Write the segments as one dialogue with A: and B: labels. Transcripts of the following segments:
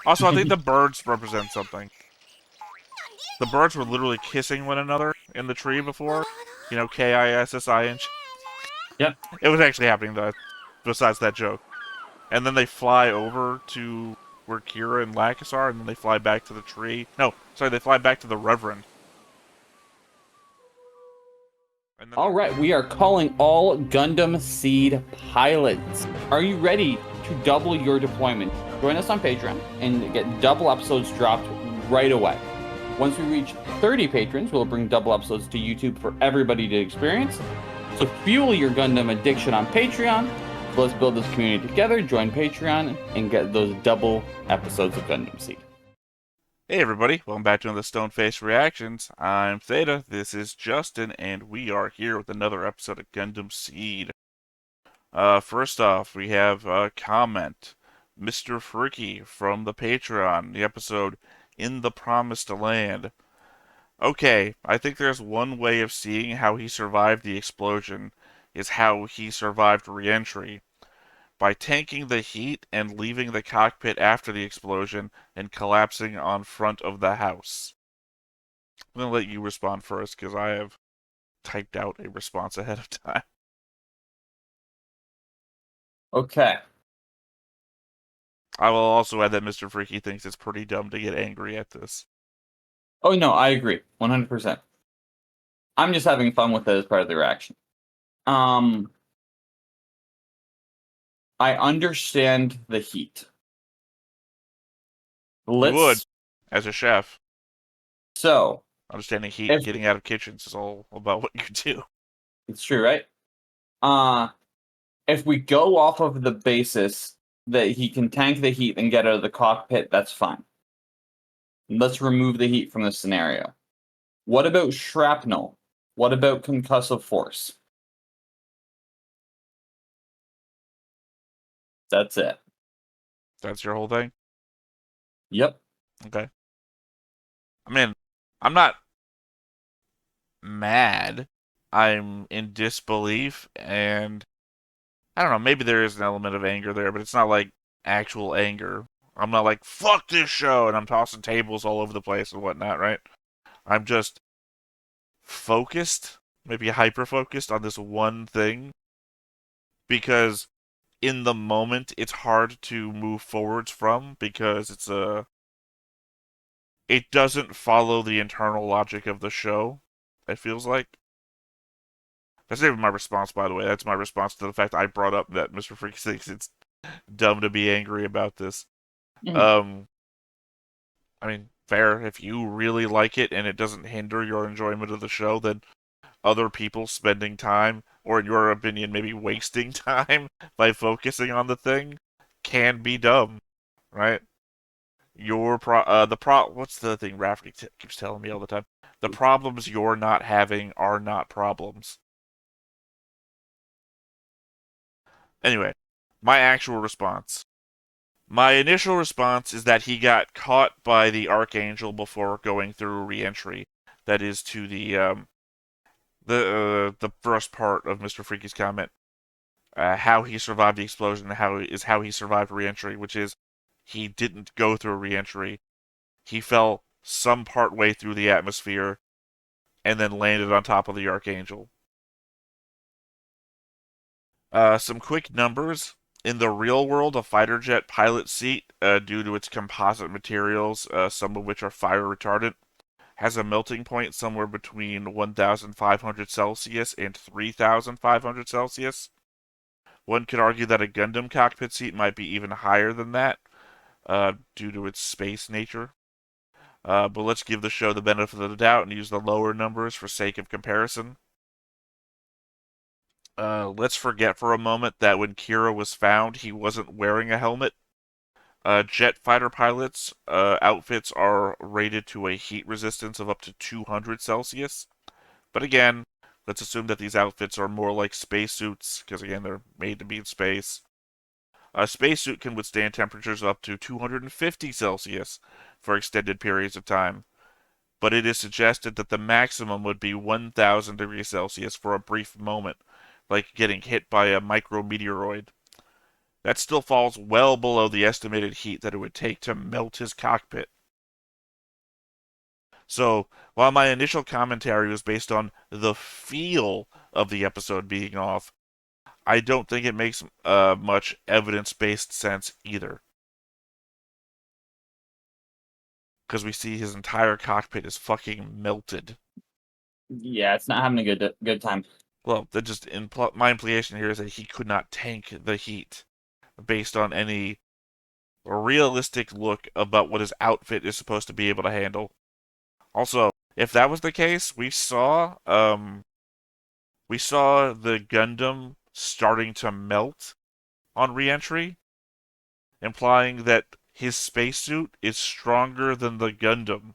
A: Also, I think the birds represent something. The birds were literally kissing one another in the tree before. You know, Kissi.
B: Yep.
A: It was actually happening, though, besides that joke. And then they fly over to where Kira and Lacus are, and then they fly back to the tree. No, sorry, they fly back to the Reverend. And then
B: All right, we are calling all Gundam Seed pilots. Are you ready to double your deployment? Join us on Patreon and get double episodes dropped right away. Once we reach 30 patrons, we'll bring double episodes to YouTube for everybody to experience. So fuel your Gundam addiction on Patreon. Let's build this community together, join Patreon, and get those double episodes of Gundam Seed.
A: Hey everybody, welcome back to another Stoneface Reactions. I'm Theta, this is Justin, and we are here with another episode of Gundam seed. First off, we have a comment. Mr. Fricky from the Patreon, the episode In the Promised Land. Okay, I think there's one way of seeing how he survived the explosion, is how he survived re-entry. By tanking the heat and leaving the cockpit after the explosion and collapsing on front of the house. I'm going to let you respond first because I have typed out a response ahead of time.
B: Okay.
A: I will also add that Mr. Freaky thinks it's pretty dumb to get angry at this.
B: Oh, no, I agree. 100%. I'm just having fun with it as part of the reaction. I understand the heat.
A: You would, as a chef.
B: So,
A: understanding heat, getting out of kitchens is all about what you do.
B: It's true, right? If we go off of the basis that he can tank the heat and get out of the cockpit, that's fine. Let's remove the heat from the scenario. What about shrapnel? What about concussive force? That's it.
A: That's your whole thing?
B: Yep.
A: Okay. I mean, I'm not mad. I'm in disbelief, and I don't know, maybe there is an element of anger there, but it's not like actual anger. I'm not like, fuck this show, and I'm tossing tables all over the place and whatnot, right? I'm just focused, maybe hyper-focused on this one thing, because in the moment, it's hard to move forwards from, because it doesn't follow the internal logic of the show, it feels like. That's not even my response, by the way. That's my response to the fact I brought up that Mr. Freak thinks it's dumb to be angry about this. I mean, fair. If you really like it and it doesn't hinder your enjoyment of the show, then other people spending time, or in your opinion, maybe wasting time by focusing on the thing, can be dumb, right? What's the thing Rafferty keeps telling me all the time? The problems you're not having are not problems. Anyway, my actual response. My initial response is that he got caught by the Archangel before going through re-entry. That is to the first part of Mr. Freaky's comment. How he survived the explosion and how he survived re-entry, which is he didn't go through re-entry. He fell some part way through the atmosphere and then landed on top of the Archangel. Some quick numbers. In the real world, a fighter jet pilot seat, due to its composite materials, some of which are fire retardant, has a melting point somewhere between 1,500 Celsius and 3,500 Celsius. One could argue that a Gundam cockpit seat might be even higher than that, due to its space nature. But let's give the show the benefit of the doubt and use the lower numbers for sake of comparison. Let's forget for a moment that when Kira was found, he wasn't wearing a helmet. Jet fighter pilots' outfits are rated to a heat resistance of up to 200 Celsius. But again, let's assume that these outfits are more like spacesuits, because again, they're made to be in space. A spacesuit can withstand temperatures of up to 250 Celsius for extended periods of time. But it is suggested that the maximum would be 1,000 degrees Celsius for a brief moment, like getting hit by a micrometeoroid. that still falls well below the estimated heat that it would take to melt his cockpit. So, while my initial commentary was based on the feel of the episode being off, I don't think it makes much evidence-based sense either. Because we see his entire cockpit is fucking melted.
B: Yeah, it's not having a good time.
A: Well, that just my implication here is that he could not tank the heat based on any realistic look about what his outfit is supposed to be able to handle. Also, if that was the case, we saw the Gundam starting to melt on re-entry, implying that his spacesuit is stronger than the Gundam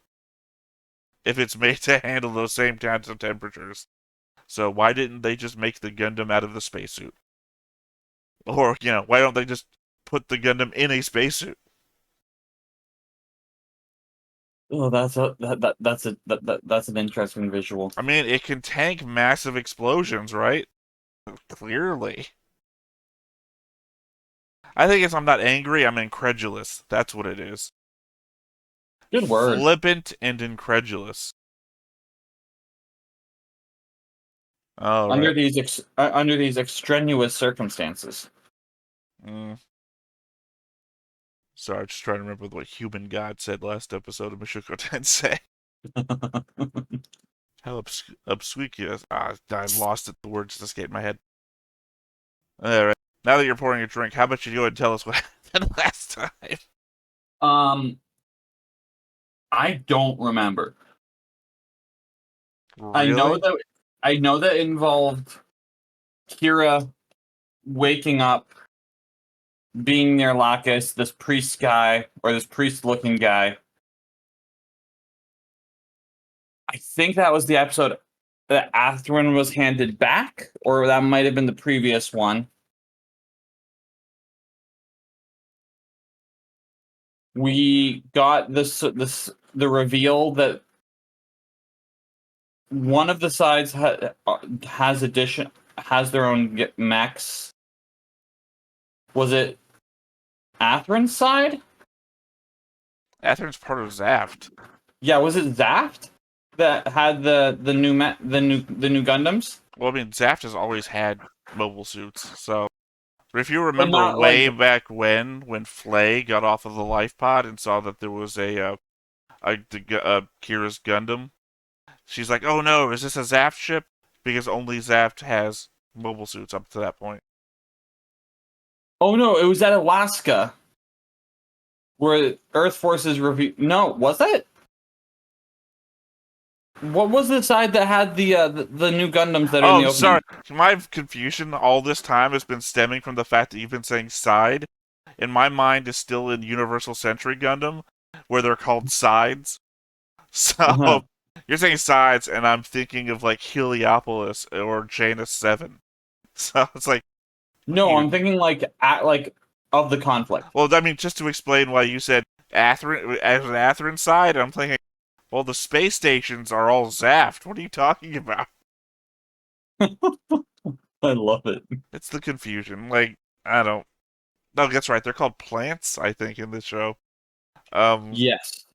A: if it's made to handle those same kinds of temperatures. So why didn't they just make the Gundam out of the spacesuit? Or, why don't they just put the Gundam in a spacesuit?
B: Oh, that's an interesting visual.
A: I mean, it can tank massive explosions, right? Clearly. I think I'm not angry, I'm incredulous. That's what it is.
B: Good word.
A: Flippant and incredulous. All
B: Under
A: right.
B: under these extraneous circumstances.
A: Sorry, just trying to remember what Human God said last episode of Mushoku Tensei. How obsequious. I lost it. The words just escaped my head. Alright. Now that you're pouring a drink, how about you go ahead and tell us what happened last time?
B: I don't remember.
A: Really?
B: I know that it involved Kira waking up, being near Lacus, this priest guy, or this priest-looking guy. I think that was the episode that Atherin was handed back, or that might have been the previous one. We got the reveal that one of the sides has their own mechs. Was it Atherin's side?
A: Atherin's part of Zaft.
B: Yeah, was it Zaft that had the new Gundams?
A: Well, I mean, Zaft has always had mobile suits, so. But if you remember
B: not
A: way
B: like
A: back when Flay got off of the life pod and saw that there was Kira's Gundam, she's like, "Oh no, is this a Zaft ship?" Because only Zaft has mobile suits up to that point.
B: Oh no, it was at Alaska, where Earth forces review. No, was it? What was the side that had the new Gundams that are in the opening?
A: Sorry. My confusion all this time has been stemming from the fact that you've been saying side. And my mind is still in Universal Century Gundam, where they're called sides. So, you're saying sides, and I'm thinking of, like, Heliopolis or Janus 7. So, it's like...
B: No, I'm thinking, of the conflict.
A: Well, I mean, just to explain why you said Atherin, as an Atherin side, I'm thinking, well, the space stations are all Zaft. What are you talking about?
B: I love it.
A: It's the confusion. Like, I don't... No, that's right. They're called plants, I think, in this show.
B: Yes.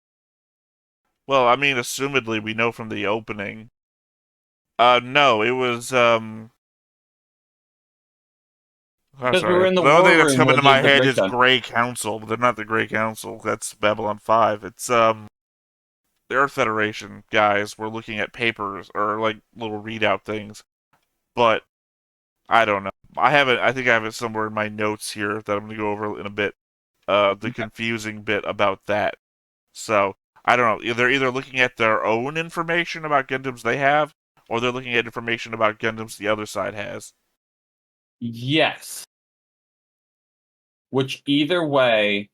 A: Well, I mean, assumedly, we know from the opening. No, it was,
B: Because we were in the
A: only
B: war
A: thing that's
B: room
A: coming
B: with
A: to my
B: the
A: head is
B: breakdown.
A: Grey Council, but they're not the Grey Council. That's Babylon 5. It's, the Earth Federation guys were looking at papers, or, like, little readout things. But, I don't know. I think I have it somewhere in my notes here that I'm going to go over in a bit. The confusing bit about that. So, I don't know. They're either looking at their own information about Gundams they have, or they're looking at information about Gundams the other side has.
B: Yes. Which either way,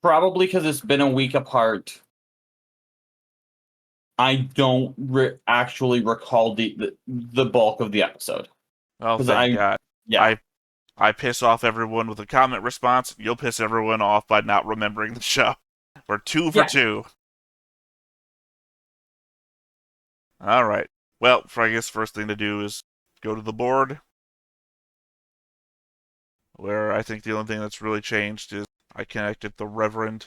B: probably because it's been a week apart, I don't actually recall the bulk of the episode.
A: Oh, thank God.
B: Yeah.
A: I piss off everyone with a comment response. You'll piss everyone off by not remembering the show. We're 2 for 2. All right. Well, I guess first thing to do is go to the board, where I think the only thing that's really changed is I connected the Reverend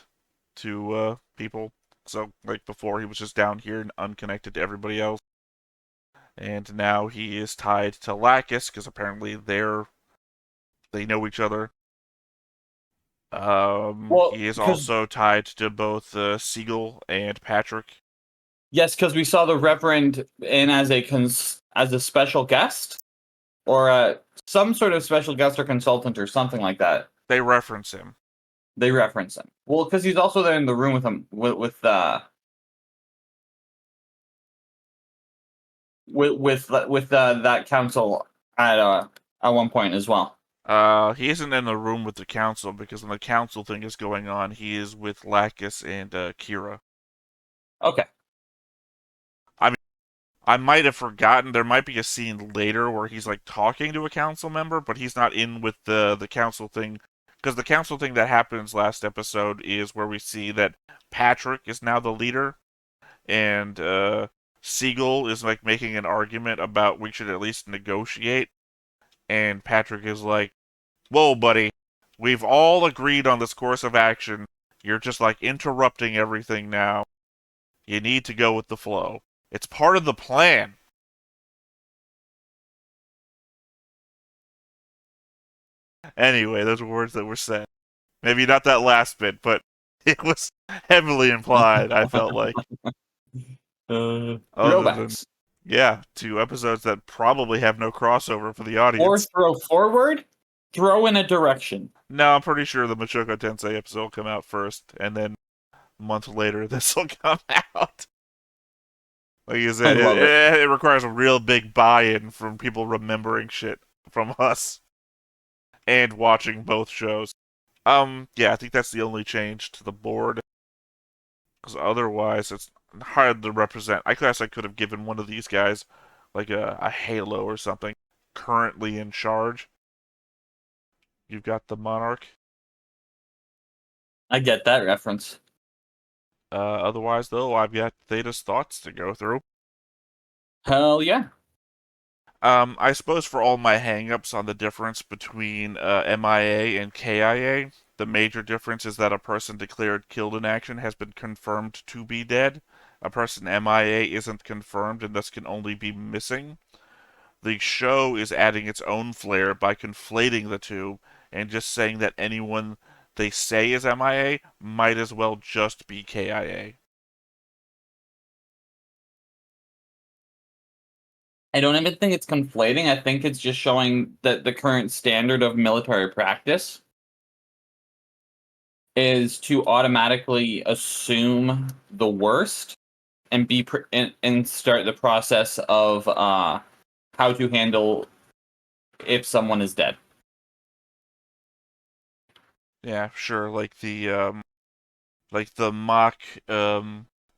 A: to people. So, like before, he was just down here and unconnected to everybody else. And now he is tied to Lacus, because apparently they know each other.
B: Well,
A: He is
B: because
A: also tied to both Siegel and Patrick.
B: yes, because we saw the Reverend in as a special guest, or some sort of special guest or consultant or something like that.
A: They reference him.
B: They reference him. Well, because he's also there in the room with him with that council at one point as well.
A: He isn't in the room with the council because when the council thing is going on, he is with Lacus and Kira.
B: Okay.
A: I might have forgotten. There might be a scene later where he's like talking to a council member, but he's not in with the council thing. Because the council thing that happens last episode is where we see that Patrick is now the leader, and Siegel is like making an argument about we should at least negotiate, and Patrick is like, "Whoa, buddy, we've all agreed on this course of action. You're just like interrupting everything now. You need to go with the flow. It's part of the plan." Anyway, those were words that were said. Maybe not that last bit, but it was heavily implied, I felt like. Other than,
B: Throwbacks.
A: yeah, two episodes that probably have no crossover for the
B: Or
A: audience.
B: throw forward, throw in a direction.
A: No, I'm pretty sure the Machoka Tensei episode will come out first, and then a month later this will come out. Like you said,
B: I love it.
A: it requires a real big buy-in from people remembering shit from us and watching both shows. Yeah, I think that's the only change to the board. Because otherwise, it's hard to represent. I guess I could have given one of these guys, like a Halo or something, currently in charge. You've got the Monarch.
B: I get that reference.
A: Otherwise, though, I've got Theta's thoughts to go through.
B: Hell yeah.
A: I suppose for all my hangups on the difference between MIA and KIA, the major difference is that a person declared killed in action has been confirmed to be dead. A person MIA isn't confirmed and thus can only be missing. The show is adding its own flair by conflating the two and just saying that anyone they say is MIA might as well just be KIA.
B: I don't even think it's conflating. I think it's just showing that the current standard of military practice is to automatically assume the worst and and start the process of how to handle if someone is dead.
A: Yeah, sure, like the mock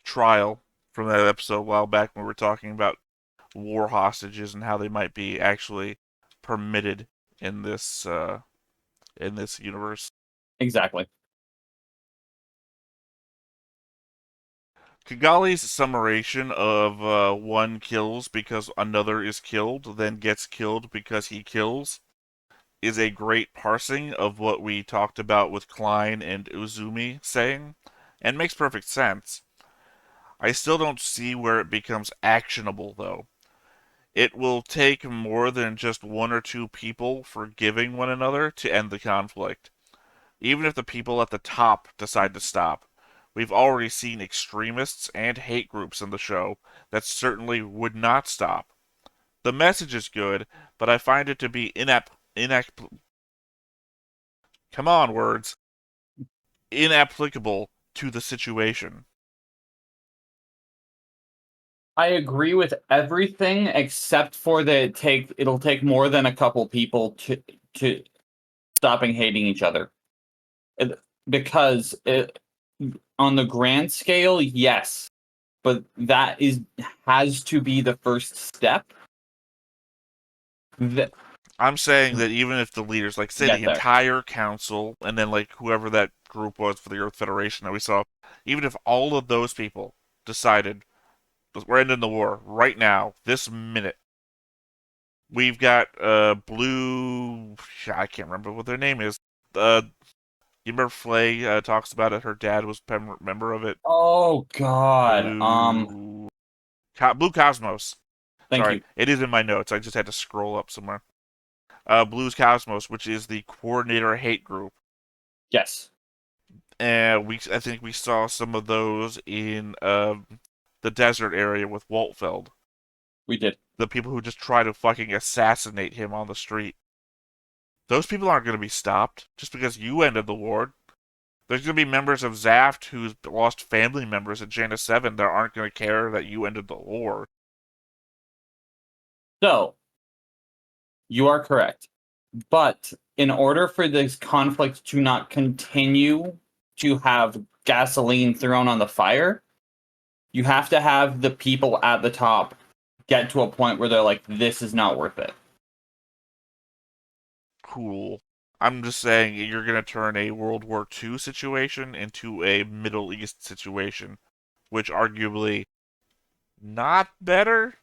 A: trial from that episode a while back when we were talking about war hostages and how they might be actually permitted in this universe.
B: Exactly.
A: Kigali's summation of one kills because another is killed, then gets killed because he kills, is a great parsing of what we talked about with Klein and Uzumi saying, and makes perfect sense. I still don't see where it becomes actionable, though. It will take more than just one or two people forgiving one another to end the conflict. Even if the people at the top decide to stop. We've already seen extremists and hate groups in the show that certainly would not stop. The message is good, but I find it to be come on, words. Inapplicable to the situation.
B: I agree with everything except for it'll take more than a couple people to stopping hating each other. Because on the grand scale, yes, but that has to be the first step.
A: I'm saying that even if the leaders, like say
B: Get
A: the
B: there.
A: entire council, and then like whoever that group was for the Earth Federation that we saw, even if all of those people decided We're ending the war right now, this minute. We've got Blue. I can't remember what their name is. You remember Flay talks about it. Her dad was a member of it.
B: Oh God.
A: Blue Cosmos.
B: Thank
A: Sorry,
B: you.
A: it is in my notes. I just had to scroll up somewhere. Blue's Cosmos, which is the coordinator hate group.
B: Yes.
A: And I think we saw some of those in the desert area with Waltfeld.
B: We did.
A: The people who just try to fucking assassinate him on the street. Those people aren't going to be stopped just because you ended the war. There's going to be members of zaft who's lost family members at Janus 7 that aren't going to care that you ended the war.
B: So, you are correct. But in order for this conflict to not continue to have gasoline thrown on the fire, you have to have the people at the top get to a point where they're like, this is not worth it.
A: Cool. I'm just saying you're going to turn a World War II situation into a Middle East situation, which arguably not better.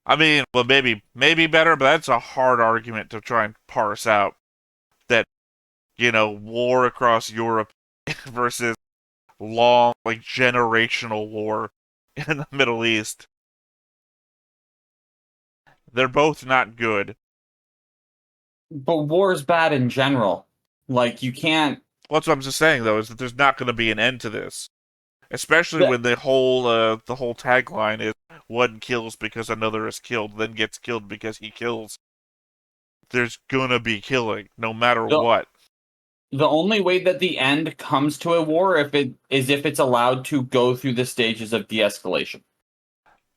A: I mean, well, maybe better, but that's a hard argument to try and parse out. That, war across Europe versus long, like, generational war in the Middle East. They're both not good.
B: But war's bad in general. Like, you can't...
A: Well, that's what I'm just saying, though, is that there's not going to be an end to this. Especially when the whole tagline is one kills because another is killed, then gets killed because he kills. There's gonna be killing, no matter what.
B: The only way that the end comes to a war if it's allowed to go through the stages of de-escalation.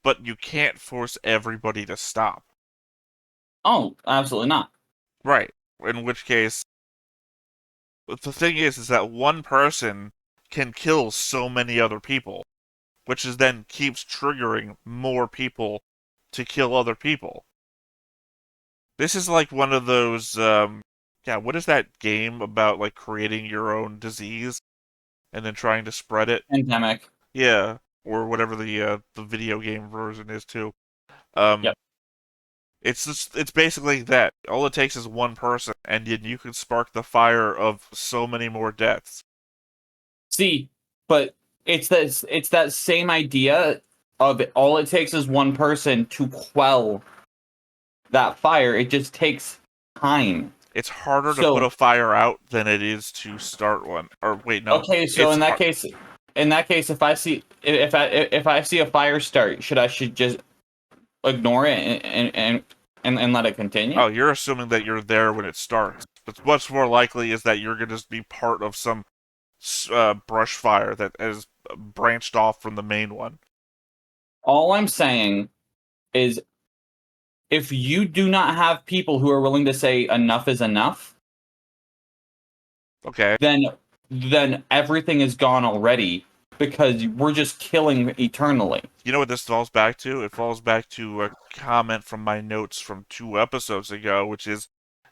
A: But you can't force everybody to stop.
B: Oh, absolutely not.
A: Right. In which case, the thing is that one person can kill so many other people, which is then keeps triggering more people to kill other people. This is like one of those, what is that game about, like, creating your own disease and then trying to spread it?
B: Pandemic.
A: Yeah, or whatever the video game version is too.
B: Yep.
A: It's basically that. All it takes is one person, and you can spark the fire of so many more deaths.
B: See, but it's that same idea of all it takes is one person to quell that fire. It just takes time.
A: It's harder to put a fire out than it is to start one. Or wait, no.
B: Okay, so in that case, if I see a fire start, should just ignore it and let it continue?
A: Oh, you're assuming that you're there when it starts. But what's more likely is that you're going to just be part of some brush fire that is branched off from the main one.
B: All I'm saying is, if you do not have people who are willing to say enough is enough,
A: okay,
B: then everything is gone already, because we're just killing eternally.
A: You know what this falls back to? It falls back to a comment from my notes from 2 episodes ago, which is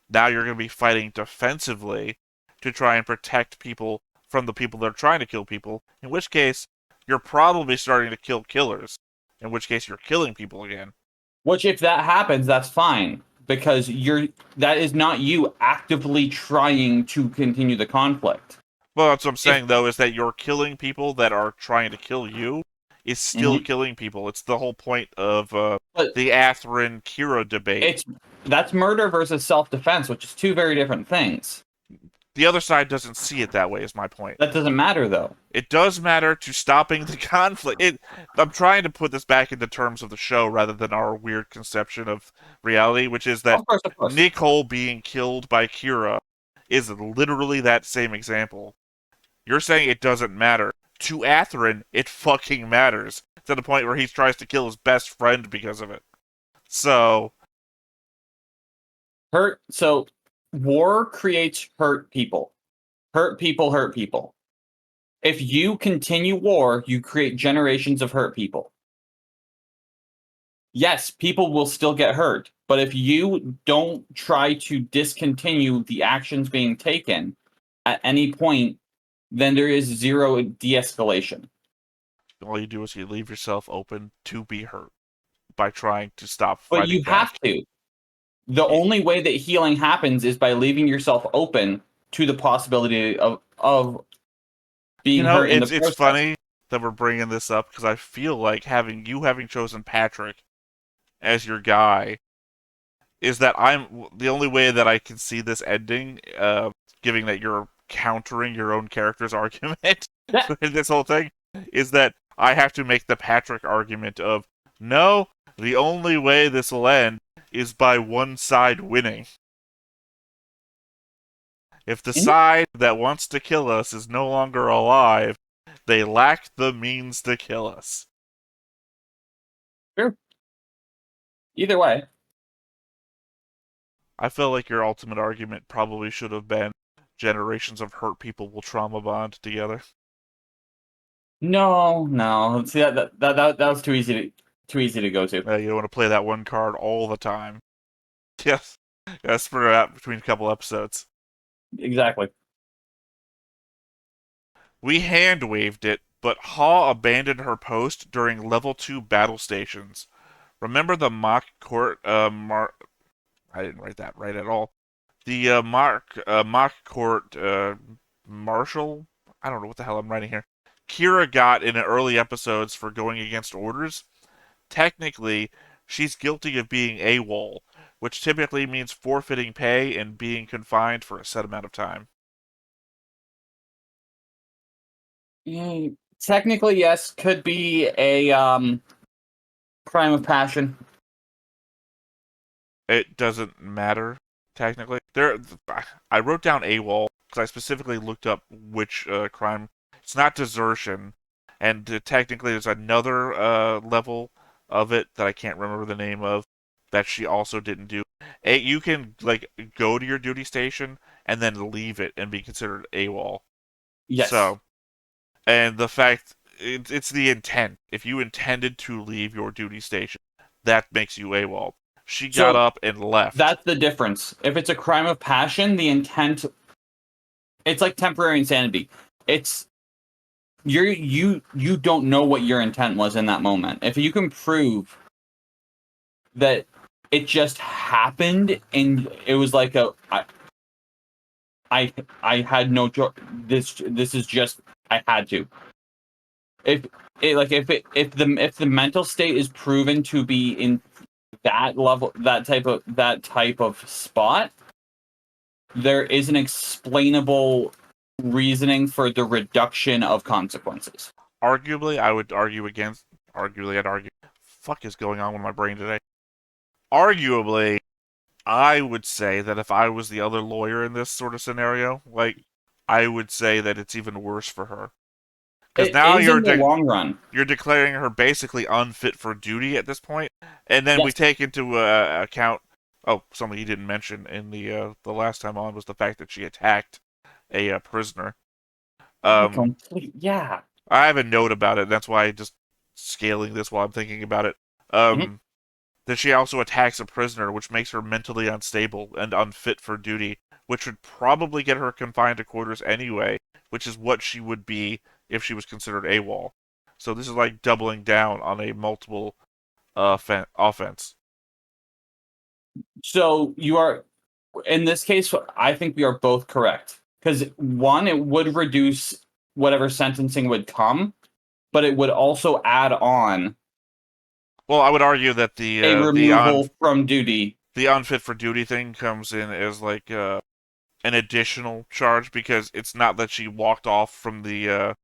A: now you're going to be fighting defensively to try and protect people from the people that are trying to kill people, in which case you're probably starting to kill killers, in which case you're killing people again.
B: Which, if that happens, that's fine, because that is not you actively trying to continue the conflict.
A: Well, that's what I'm saying, though, is that you're killing people that are trying to kill you is still killing people. It's the whole point of the Atherin-Kira debate.
B: That's murder versus self-defense, which is two very different things.
A: The other side doesn't see it that way, is my point.
B: That doesn't matter, though.
A: It does matter to stopping the conflict. I'm trying to put this back into terms of the show rather than our weird conception of reality, which is that
B: of course.
A: Nicole being killed by Kira is literally that same example. You're saying it doesn't matter. To Atherin, it fucking matters. To the point where he tries to kill his best friend because of it. So
B: war creates hurt people. Hurt people hurt people. If you continue war, you create generations of hurt people. Yes, people will still get hurt, but if you don't try to discontinue the actions being taken at any point, then there is zero de-escalation.
A: all you do is you leave yourself open to be hurt by trying to stop
B: But
A: fighting
B: you
A: back.
B: have to. The only way that healing happens is by leaving yourself open to the possibility of being hurt in the
A: it's
B: process.
A: funny that we're bringing this up because I feel like having chosen Patrick as your guy is that I'm the only way that I can see this ending, giving that you're countering your own character's argument
B: Yeah.
A: in this whole thing, is that I have to make the Patrick argument of no, the only way this will end is by one side winning. If the side that wants to kill us is no longer alive, they lack the means to kill us.
B: Sure. Either way.
A: I feel like your ultimate argument probably should have been generations of hurt people will trauma bond together.
B: No. See that was too easy to go to.
A: You don't want to play that one card all the time. Yes. Gotta spread it out between a couple episodes.
B: Exactly.
A: We hand-waved it, but Ha abandoned her post during level 2 battle stations. Remember the mock court, I didn't write that right at all. The mock court marshal. I don't know what the hell I'm writing here. Kira got in early episodes for going against orders. Technically, she's guilty of being AWOL, which typically means forfeiting pay and being confined for a set amount of time.
B: Technically, yes, could be a crime of passion.
A: It doesn't matter technically. I wrote down AWOL because I specifically looked up which crime. It's not desertion, and technically there's another level of it that I can't remember the name of that she also didn't do. You can like go to your duty station and then leave it and be considered AWOL.
B: Yes.
A: So, and the fact it's the intent. If you intended to leave your duty station, that makes you AWOL. She got up and left.
B: That's the difference. If it's a crime of passion, the intent, it's like temporary insanity. It's you don't know what your intent was in that moment. If you can prove that it just happened and it was like I had no this is just I had to. If the mental state is proven to be in that level, that type of spot, there is an explainable reasoning for the reduction of consequences.
A: Arguably, I would argue against. Arguably, I'd argue. Fuck is going on with my brain today? Arguably, I would say that if I was the other lawyer in this sort of scenario, like, I would say that it's even worse for her. Because now
B: in the long run,
A: you're declaring her basically unfit for duty at this point, and then
B: yes.
A: we take into account. Oh, something you didn't mention in the last time on was the fact that she attacked a prisoner.
B: Yeah.
A: I have a note about it. That's why I just scaling this while I'm thinking about it. That she also attacks a prisoner, which makes her mentally unstable and unfit for duty, which would probably get her confined to quarters anyway, which is what she would be if she was considered AWOL. So this is like doubling down on a multiple offense.
B: So you are, in this case, I think we are both correct. Because one, it would reduce whatever sentencing would come, but it would also add on.
A: Well, I would argue that
B: a removal from duty.
A: The unfit for duty thing comes in as like an additional charge because it's not that she walked off from her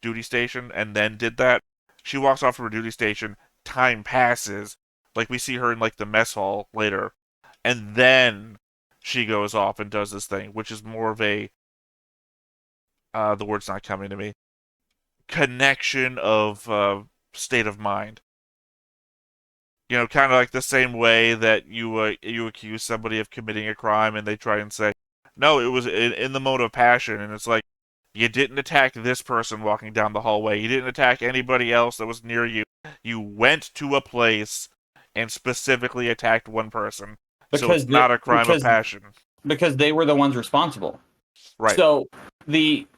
A: duty station and then did that. She walks off from her duty station. Time passes, like we see her in like the mess hall later, and then she goes off and does this thing, which is more of a the word's not coming to me. Connection of state of mind. Kind of like the same way that you accuse somebody of committing a crime and they try and say, no, it was in the mode of passion, and it's like, you didn't attack this person walking down the hallway. You didn't attack anybody else that was near you. You went to a place and specifically attacked one person. So it's not a crime of passion.
B: Because they were the ones responsible.
A: Right.
B: So the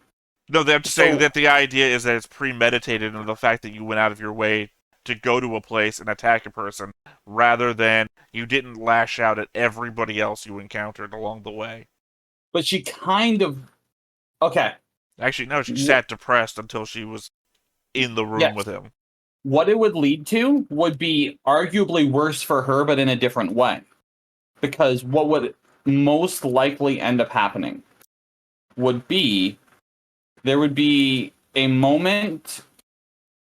A: No, I'm just saying
B: So,
A: that the idea is that it's premeditated, and the fact that you went out of your way to go to a place and attack a person, rather than you didn't lash out at everybody else you encountered along the way.
B: but she kind of okay.
A: Actually, no, she
B: Wh-
A: sat depressed until she was in the room with
B: yes,
A: him.
B: what it would lead to would be arguably worse for her, but in a different way. Because what would most likely end up happening would be there would be a moment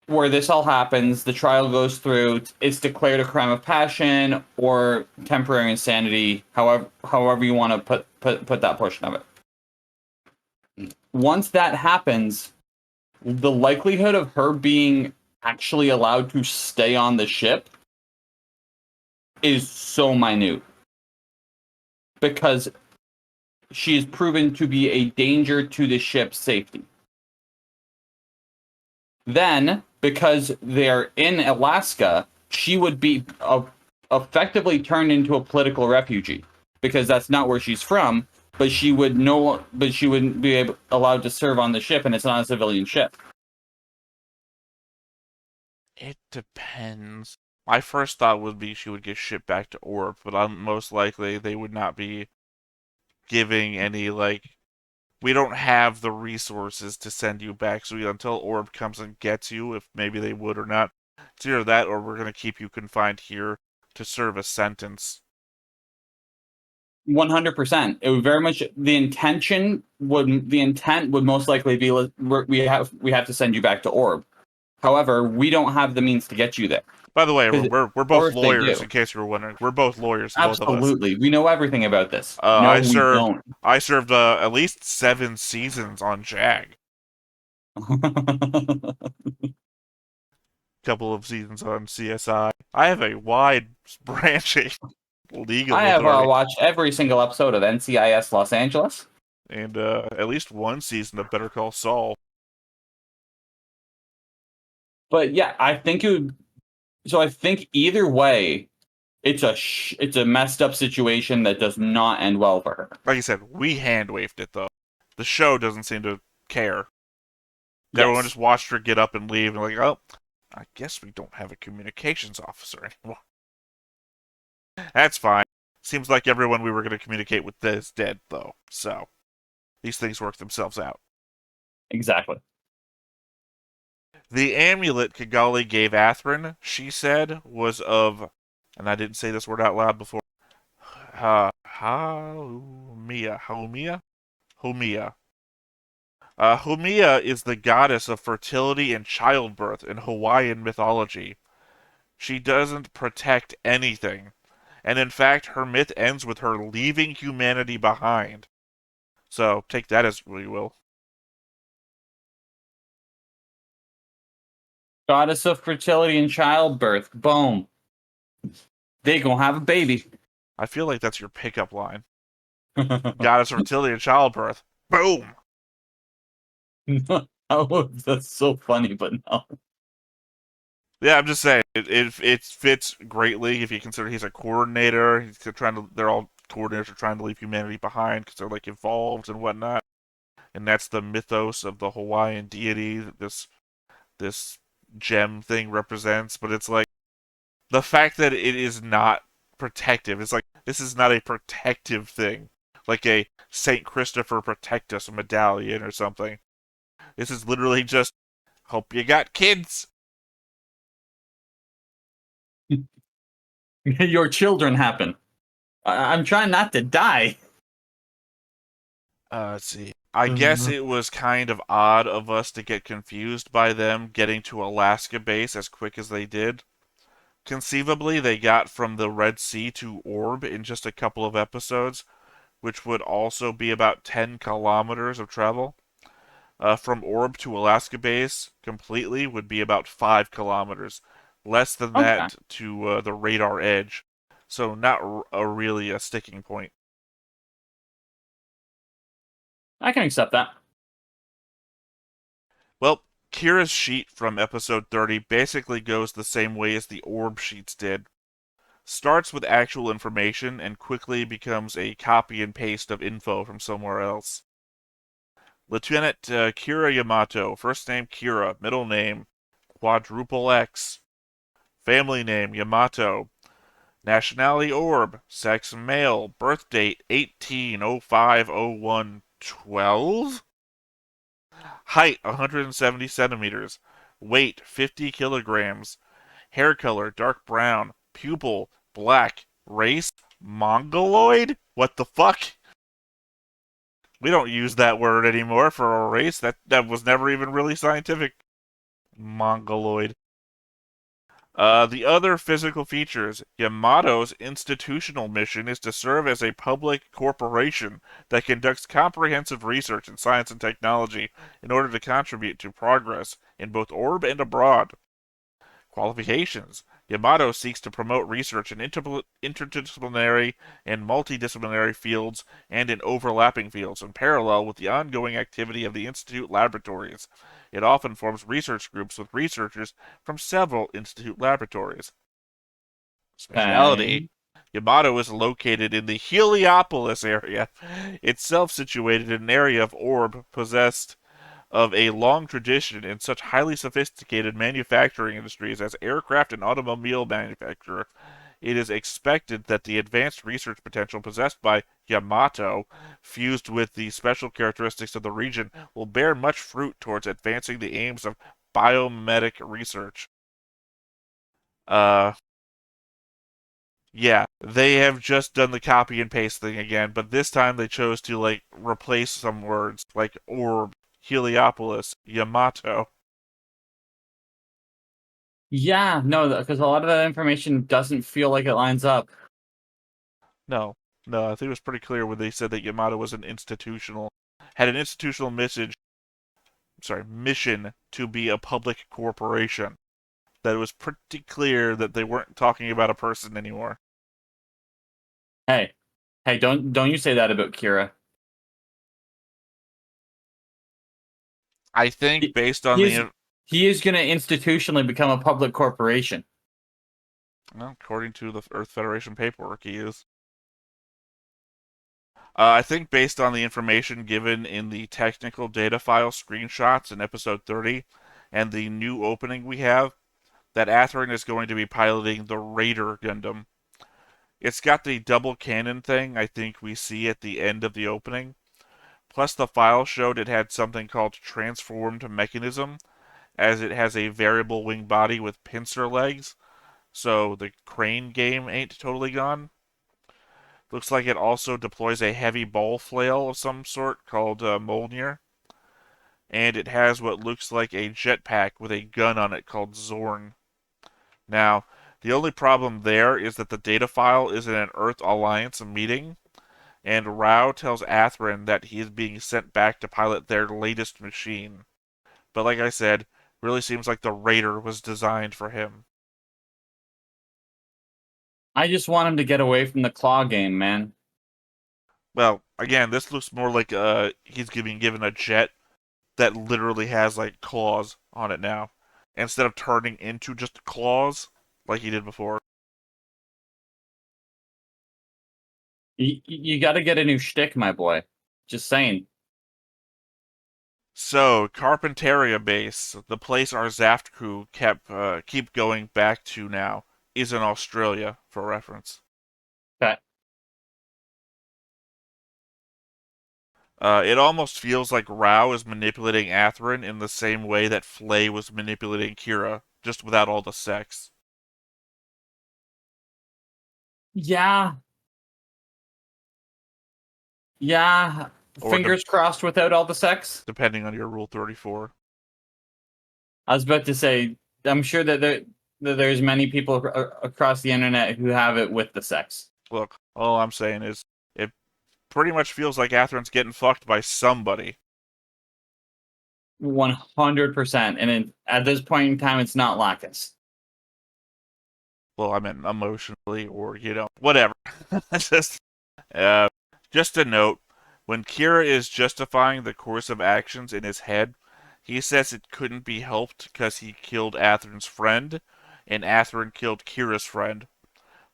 B: where this all happens, the trial goes through, it's declared a crime of passion or temporary insanity, however you want to put that portion of it. Once that happens, the likelihood of her being actually allowed to stay on the ship is so minute because she is proven to be a danger to the ship's safety. Then, because they're in Alaska, she would be effectively turned into a political refugee because that's not where she's from. But she wouldn't be allowed to serve on the ship, and it's not a civilian ship.
A: It depends. My first thought would be she would get shipped back to Orb, but most likely they would not be giving any, like, we don't have the resources to send you back, so until Orb comes and gets you, if maybe they would or not, it's either that or we're going to keep you confined here to serve a sentence.
B: 100%. It would very much the intent would most likely be we have to send you back to Orb. However, we don't have the means to get you there.
A: By the way, we're
B: Or
A: both
B: if they
A: lawyers,
B: do,
A: in case you were wondering. We're both lawyers, both of us.
B: absolutely, we know everything about this.
A: Uh,
B: No,
A: I
B: we
A: served
B: don't.
A: I served at least 7 seasons on JAG. Couple of seasons on CSI. I have a wide branching
B: I
A: legal
B: have
A: authority,
B: watched every single episode of NCIS Los Angeles.
A: and at least one season of Better Call Saul.
B: But yeah, I think it would. So I think either way, it's a messed up situation that does not end well for her.
A: Like I said, we hand waved it though. The show doesn't seem to care. Everyone just
B: Yes,
A: watched her get up and leave, and like, oh, I guess we don't have a communications officer anymore. That's fine. Seems like everyone we were going to communicate with is dead, though. So these things work themselves out.
B: exactly.
A: The amulet Kigali gave Atherin, she said, was of, and I didn't say this word out loud before, Haumia. Haumia? Haumia. Haumia is the goddess of fertility and childbirth in Hawaiian mythology. She doesn't protect anything, and in fact, her myth ends with her leaving humanity behind. So take that as you will.
B: Goddess of fertility and childbirth. Boom. They gonna have a baby.
A: I feel like that's your pickup line. Goddess of fertility and childbirth. Boom!
B: Oh, that's so funny, but no.
A: Yeah, I'm just saying it fits greatly if you consider he's a coordinator. They're all coordinators are trying to leave humanity behind because they're like evolved and whatnot, and that's the mythos of the Hawaiian deity that this gem thing represents. But it's like the fact that it is not protective. It's like this is not a protective thing, like a Saint Christopher protect us medallion or something. This is literally just hope you got kids.
B: Your children happen. I'm trying not to die.
A: Let's see. I guess it was kind of odd of us to get confused by them getting to Alaska base as quick as they did. Conceivably, they got from the Red Sea to Orb in just a couple of episodes, which would also be about 10 kilometers of travel. From Orb to Alaska base completely would be about 5 kilometers. Less than
B: Okay,
A: that to the radar edge. So not really a sticking point.
B: I can accept that.
A: Well, Kira's sheet from episode 30 basically goes the same way as the Orb sheets did. Starts with actual information and quickly becomes a copy and paste of info from somewhere else. Lieutenant Kira Yamato, first name Kira, middle name quadruple X, family name Yamato, nationality Orb, sex male, birth date 18/05/01/12, height 170 centimeters, weight 50 kilograms, hair color dark brown, pupil black, race mongoloid? What the fuck? We don't use that word anymore for a race. That was never even really scientific. Mongoloid. The other physical features. Yamato's institutional mission is to serve as a public corporation that conducts comprehensive research in science and technology in order to contribute to progress in both Orb and abroad. Qualifications. Yamato seeks to promote research in interdisciplinary and multidisciplinary fields and in overlapping fields in parallel with the ongoing activity of the Institute laboratories. It often forms research groups with researchers from several Institute laboratories. Speciality.
B: Okay.
A: Yamato is located in the Heliopolis area, itself situated in an area of Orb possessed of a long tradition in such highly sophisticated manufacturing industries as aircraft and automobile manufacture. It is expected that the advanced research potential possessed by Yamato, fused with the special characteristics of the region, will bear much fruit towards advancing the aims of biomedic research. Yeah, they have just done the copy and paste thing again, but this time they chose to, like, replace some words, like Orb, Heliopolis, Yamato.
B: Yeah, no, because a lot of that information doesn't feel like it lines up.
A: No, no, I think it was pretty clear when they said that Yamato was had an institutional mission to be a public corporation. That it was pretty clear that they weren't talking about a person anymore.
B: Hey, don't you say that about Kira.
A: I think
B: He,
A: based on
B: he is
A: the,
B: he is going to institutionally become a public corporation.
A: well, according to the Earth Federation paperwork, he is. I think based on the information given in the technical data file screenshots in episode 30 and the new opening we have, that Athrun is going to be piloting the Raider Gundam. It's got the double cannon thing I think we see at the end of the opening. Plus, the file showed it had something called transformed mechanism, as it has a variable wing body with pincer legs, so the crane game ain't totally gone. Looks like it also deploys a heavy ball flail of some sort called Molnir, and it has what looks like a jetpack with a gun on it called Zorn. Now, the only problem there is that the data file is in an Earth Alliance meeting, and Rao tells Athrun that he is being sent back to pilot their latest machine. But like I said, really seems like the Raider was designed for him.
B: I just want him to get away from the claw game, man.
A: Well, again, this looks more like he's being given a jet that literally has like claws on it now, instead of turning into just claws like he did before.
B: You got to get a new shtick, my boy. Just saying.
A: So, Carpentaria Base, the place our Zaft crew keep going back to now, is in Australia, for reference.
B: Okay.
A: It almost feels like Rao is manipulating Athrun in the same way that Flay was manipulating Kira, just without all the sex.
B: Yeah. Yeah.
A: Or
B: Fingers crossed without all the sex.
A: depending on your Rule 34.
B: I was about to say, I'm sure that there's many people across the internet who have it with the sex.
A: Look, all I'm saying is, it pretty much feels like Athrun's getting fucked by somebody.
B: 100%. And at this point in time, it's not Lacus.
A: Well, I mean, emotionally, or, whatever. just, uh, just a note, when Kira is justifying the course of actions in his head, he says it couldn't be helped because he killed Athrun's friend, and Athrun killed Kira's friend.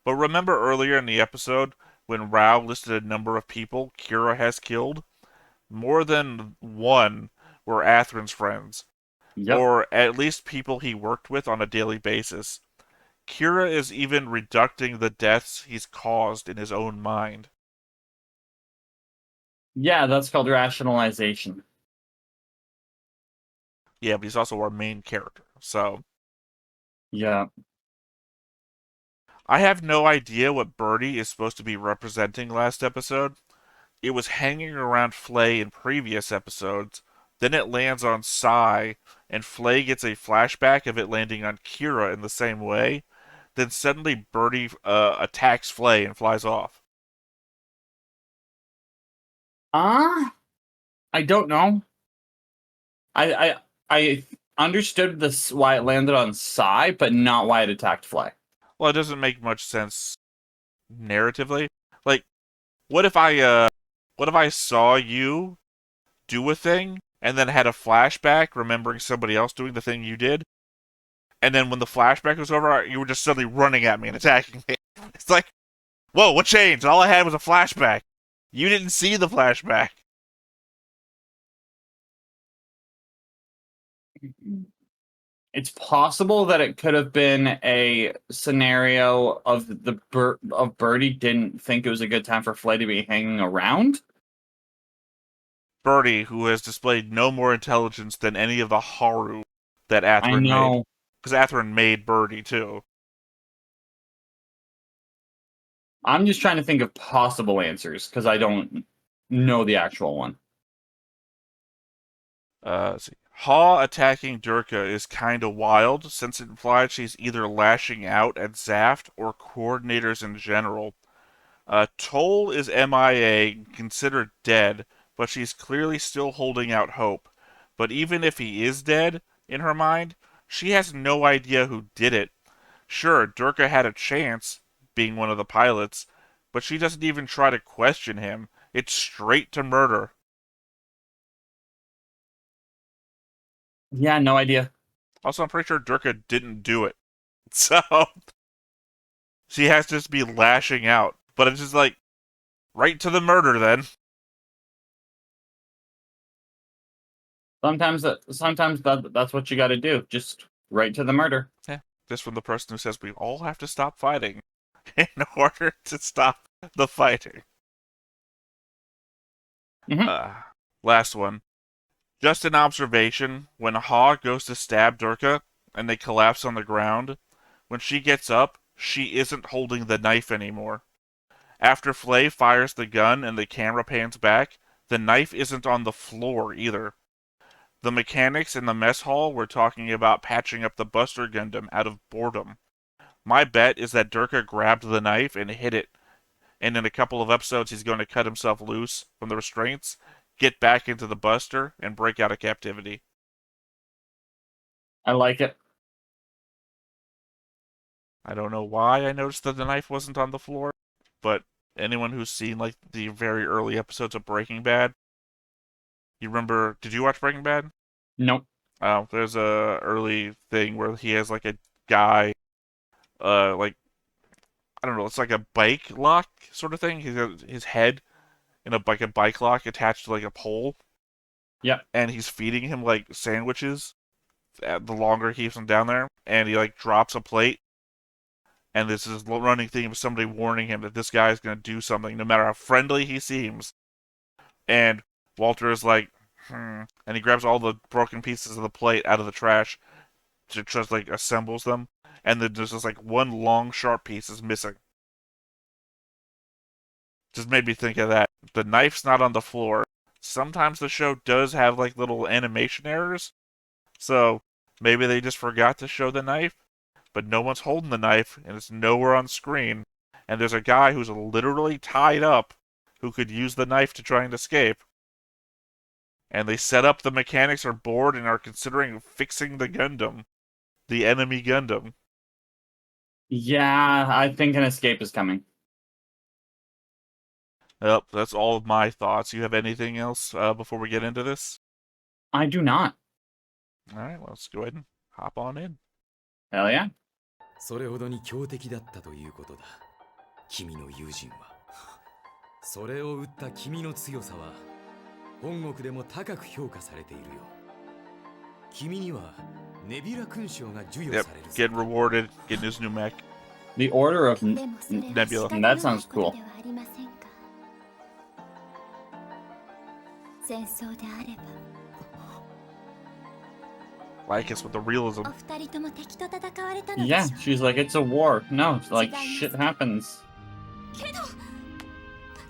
A: But remember earlier in the episode when Rao listed a number of people Kira has killed? more than one were Atherin's friends,
B: Yep.
A: or at least people he worked with on a daily basis. Kira is even reducting the deaths he's caused in his own mind.
B: Yeah, that's called rationalization.
A: Yeah, but he's also our main character, so
B: Yeah.
A: I have no idea what Birdie is supposed to be representing last episode. It was hanging around Flay in previous episodes, then it lands on Sai, and Flay gets a flashback of it landing on Kira in the same way. Then suddenly Birdie attacks Flay and flies off.
B: I don't know. I understood this why it landed on Sai, but not why it attacked Fly.
A: Well, it doesn't make much sense narratively. Like, what if I saw you do a thing and then had a flashback remembering somebody else doing the thing you did? And then when the flashback was over, you were just suddenly running at me and attacking me. It's like, whoa, what changed? All I had was a flashback. You didn't see the flashback.
B: It's possible that it could have been a scenario of Birdie didn't think it was a good time for Flay to be hanging around.
A: Birdie, who has displayed no more intelligence than any of the Haru that
B: I
A: Atherin made.
B: know.
A: Because Atherin made Birdie, too.
B: I'm just trying to think of possible answers because I don't know the actual one.
A: Let's see. Ha attacking Durka is kinda wild, since it implies she's either lashing out at Zaft or coordinators in general. Toll is MIA and considered dead, but she's clearly still holding out hope. But even if he is dead, in her mind, she has no idea who did it. Sure, Durka had a chance, being one of the pilots, but she doesn't even try to question him. It's straight to murder.
B: Yeah, no idea.
A: Also, I'm pretty sure Durka didn't do it. So, she has to just be lashing out. But it's just like, right to the murder then.
B: Sometimes that's what you got to do. Just right to the murder.
A: Yeah, just from the person who says we all have to stop fighting in order to stop the fighting.
B: Mhm.
A: Last one. Just an observation, when Ha goes to stab Durka and they collapse on the ground, when she gets up, she isn't holding the knife anymore. After Flay fires the gun and the camera pans back, the knife isn't on the floor either. The mechanics in the mess hall were talking about patching up the Buster Gundam out of boredom. My bet is that Durka grabbed the knife and hit it, and in a couple of episodes he's going to cut himself loose from the restraints, get back into the Buster, and break out of captivity.
B: I like it.
A: I don't know why I noticed that the knife wasn't on the floor, but anyone who's seen like the very early episodes of Breaking Bad, you remember? Did you watch Breaking Bad?
B: Nope.
A: There's a early thing where he has like a guy, like I don't know, it's like a bike lock sort of thing. He's got his head in a bike lock attached to like a pole,
B: Yep.
A: and he's feeding him like sandwiches. The longer he keeps him down there, and he like drops a plate, and this is running theme of somebody warning him that this guy is going to do something, no matter how friendly he seems. And Walter is like, and he grabs all the broken pieces of the plate out of the trash to just like assembles them, and then there's just like one long sharp piece is missing. Just made me think of that. The knife's not on the floor. Sometimes the show does have like little animation errors, so maybe they just forgot to show the knife, but no one's holding the knife and it's nowhere on screen. And there's a guy who's literally tied up who could use the knife to try and escape. And they set up the mechanics are bored and are considering fixing the Gundam, the enemy Gundam.
B: Yeah, I think an escape is coming.
A: Yep, that's all of my thoughts. You have anything else before we get into this?
B: I do not.
A: All right, well, let's go ahead and hop on in.
B: Hell yeah.
C: それほどに強敵だったということだ。君の友人は。それを打った君の強さは本国でも高く評価されているよ。君にはネビュラ勲章が授与
A: Yep,
C: される。
A: getting rewarded, getting his new mech.
B: The Order of
D: でもそれは
A: Nebula.
D: 仕方ない
B: That sounds
D: こと
B: cool.
D: ではありませんか。戦争であれば
A: Like us with the realism.
D: お二人とも敵と戦われたのでし
B: Yeah,
D: ょ
B: she's like, it's a war. No, it's like shit happens.
D: けど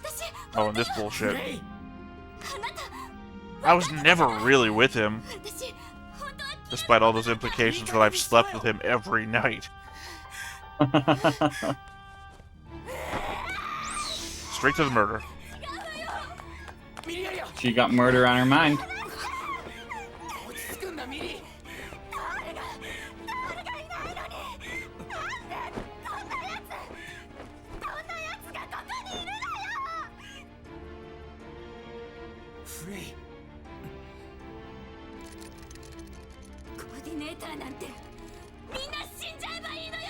D: 私
A: Oh, and this bullshit.
D: あなた
A: I was never really with him,
D: 私本当は
A: despite all those implications that I've slept with him every night. Straight to the murder.
B: She got murder on her mind.
C: 落ち着くんだミリ。
D: 誰がいないのになんでこんなやつがここにいるのよ。
C: フレイ。
D: コーディネーターなんてみんな死んじゃえばいいのよ。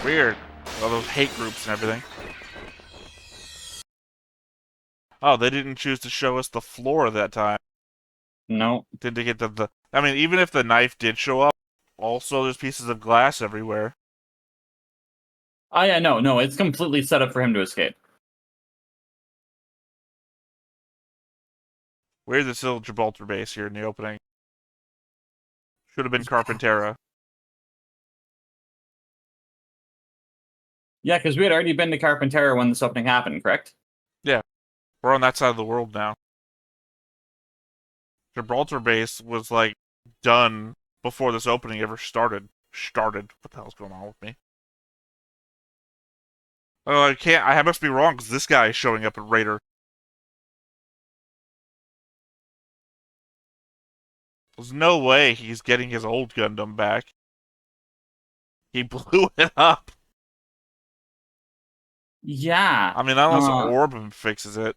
A: Weird. All those hate groups and everything. Oh, they didn't choose to show us the floor that time.
B: No.
A: Didn't get the I mean, even if the knife did show up, also there's pieces of glass everywhere.
B: Oh yeah, no, it's completely set up for him to escape.
A: Where's the still Gibraltar base here in the opening? Should have been Carpentera.
B: Yeah, because we had already been to Carpentera when this opening happened, correct?
A: We're on that side of the world now. Gibraltar base was like done before this opening ever started. What the hell's going on with me? Oh, I can't. I must be wrong because this guy is showing up at Raider. There's no way he's getting his old Gundam back. He blew it up.
B: Yeah.
A: I mean, unless Orb fixes it.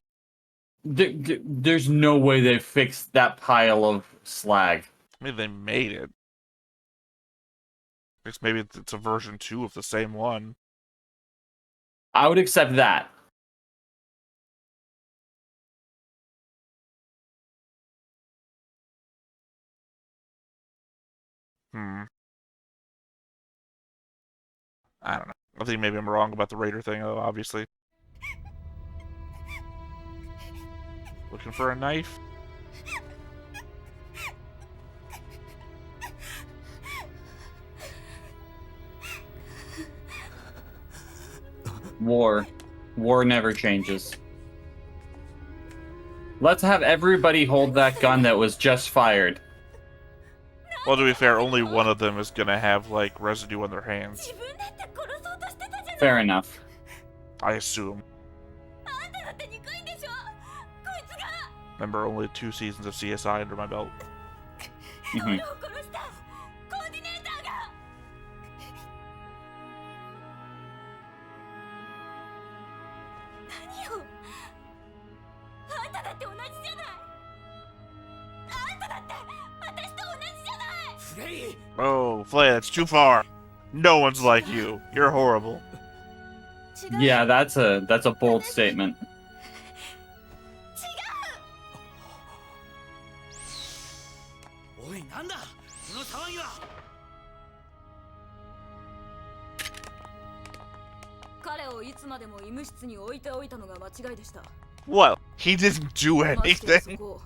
B: There's no way they fixed that pile of slag.
A: I mean, they made it. I guess maybe it's a version 2 of the same one.
B: I would accept that.
A: I don't know. I think maybe I'm wrong about the Raider thing, though, obviously. Looking for a knife?
B: War never changes. Let's have everybody hold that gun that was just fired.
A: Well, to be fair, only one of them is gonna have, like, residue on their hands.
D: 自分だって殺そうとしてたじゃない。
B: Fair enough.
A: I assume.
D: あんただって憎いんでしょ。こいつが
A: Remember, only 2 seasons of CSI under my belt.
D: 俺を殺したコーディネーターが。何よ。あんただって同じじゃない。あんただって私と同じじゃない。
C: フレイ。
A: Oh, Flay, that's too far. No one's like you. You're horrible.
B: Yeah, that's a bold statement.
C: おい、なんだその騒ぎは。
D: 彼をいつまでも医務室に置いておいたのが間違いでした。
A: What? He didn't do
D: ましてやそ
A: anything.
D: こを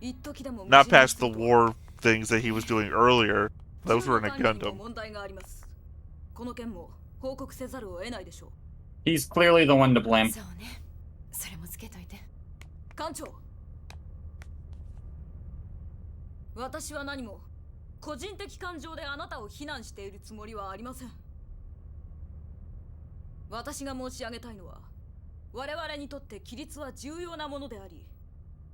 D: 一時でも
A: Not past the war things that he was doing earlier. Those were in a
D: 自分の管理にも
A: Gundam.
D: 問題があります。この件も報告せざるを得ないでしょう。
B: He's clearly the one to blame.
D: そうね。それもつけといて。艦長。私は何も個人的感情であなたを非難しているつもりはありません。私が申し上げたいのは、我々にとって規律は重要なものであり、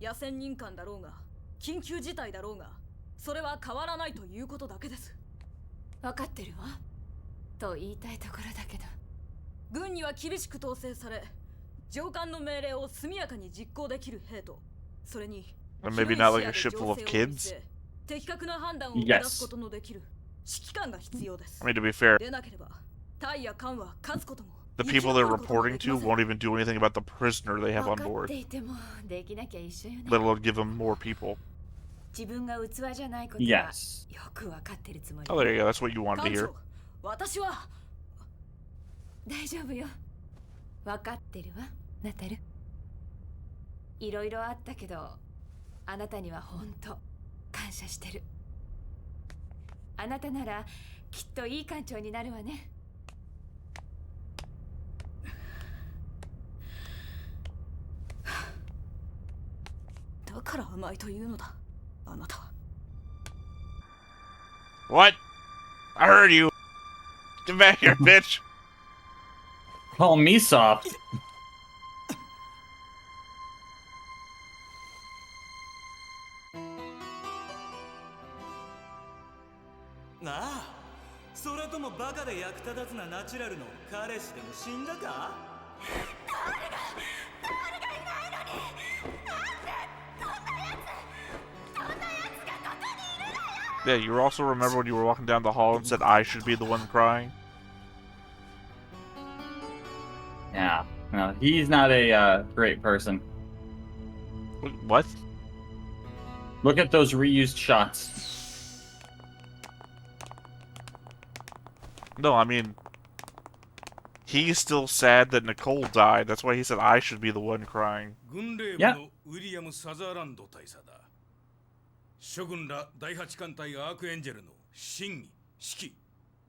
D: 野戦任官だろうが、緊急事態だろうが、それは変わらないということだけです。分かってるわ。と言いたいところだけど。軍には厳しく統制され、上官の命令を速やかに実行できる兵と、それに
A: And maybe not like a ship full of kids.
D: 的確な判断を下すことのできる指揮官が必要です。
A: I mean, to be fair,
D: でなければ、タイや艦は勝つことも
A: the people they're reporting to won't even do anything about the prisoner they have on board, let alone give them more people.
B: Yes.
A: Oh, there you go. That's what you wanted to
D: 艦
A: hear.
D: 長私は
E: 大丈夫よ。分かってるわ、ナタル。いろいろあったけど、あなたには本当感謝してる。あなたならきっといい艦長になるわね。
D: だから甘いというのだあなたは。
A: What? I heard you. Get back here, bitch.
B: Call me soft.
C: なあ、それともバカで役立たずなナチュラルの彼氏でも死んだか？
A: Yeah, you also remember when you were walking down the hall and said I should be the one crying?
B: Yeah. No, he's not a great person.
A: What?
B: Look at those reused shots.
A: No, I mean, he's still sad that Nicole died. That's why he said I should be the one crying.
B: Yeah.
F: 諸軍ら第8艦隊アークエンジェルの審議、指揮、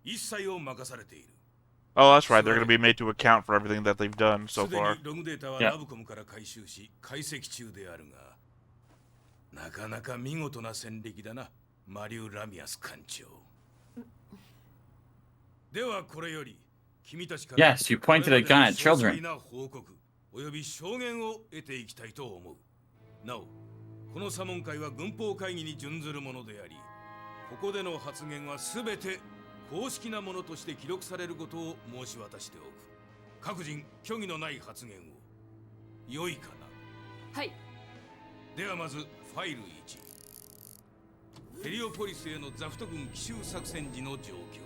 F: 一切を任されている。
A: Oh, that's right. They're going to be made to account for everything that they've done so
F: すでに
A: far.
F: ログデータはラブコムから回収し、解析中であるが、なかなか見事な戦歴だな、マリュー・ラミアス艦長。ではこれより、君たちから
B: Yes, you pointed a gun at
F: 詳細
B: children.
F: な報告および証言を得ていきたいと思う。なお、この左門会は軍法会議に準ずるものであり、ここでの発言はすべて公式なものとして記録されることを申し渡しておく。各人虚偽のない発言を。良いかな。
E: はい。
F: ではまずファイル1。ヘリオポリスへのザフト軍奇襲作戦時の状況。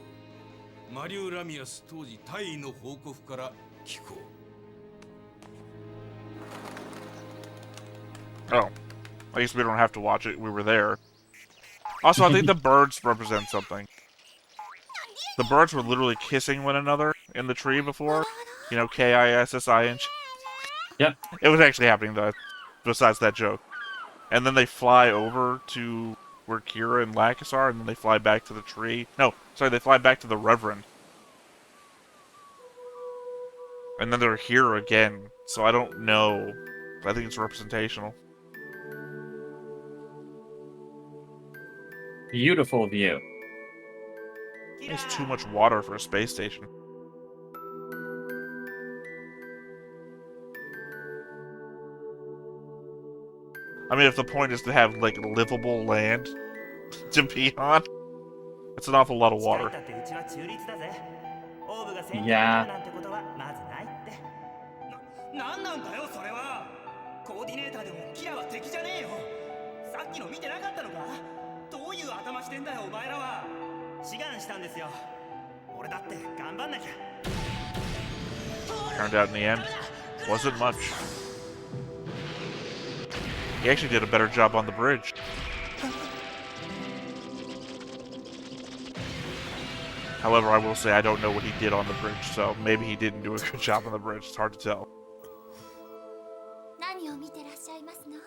F: マリュー・ラミアス当時大尉の報告から聞こう。
A: Oh. I guess we don't have to watch it. We were there. Also, I think the birds represent something. The birds were literally kissing one another in the tree before. You know, K-I-S-S-I-N.
B: Yep.
A: It was actually happening, though, besides that joke. And then they fly over to where Kira and Lacus are, and then they fly back to the tree. No, sorry, they fly back to the Reverend. And then they're here again, so I don't know. I think it's representational.
B: Beautiful view.
A: It's too much water for a space station. I mean, if the point is to have, like, livable land to be on, it's an awful lot of water.
B: Yeah.
C: なんなんだよそれは。コーディネーターでもキラは敵じゃねえよ。さっきの見てなかったのか。どういう頭してんだよお前らは。志願したんですよ。俺だって頑張んなきゃ。
A: Turned out in the end, wasn't much. He actually did a better job on the bridge. However, I will say I don't know what he did on the bridge, so maybe he didn't do a good job on the bridge. It's hard to tell.
E: 何を見てらっしゃいますの？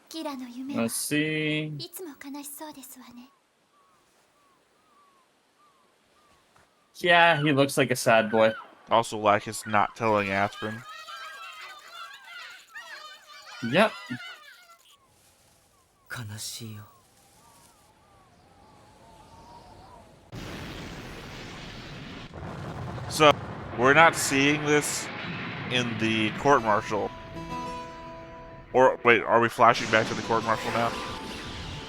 E: キラの夢は
B: Let's see.
E: いつも悲しそうですわね。
B: Yeah, he looks like a sad boy.
A: Also, like his not telling Aspirin.
B: Yep.
C: 悲しいよ。
A: So, we're not seeing this in the court-martial. Or, wait, are we flashing back to the court-martial now?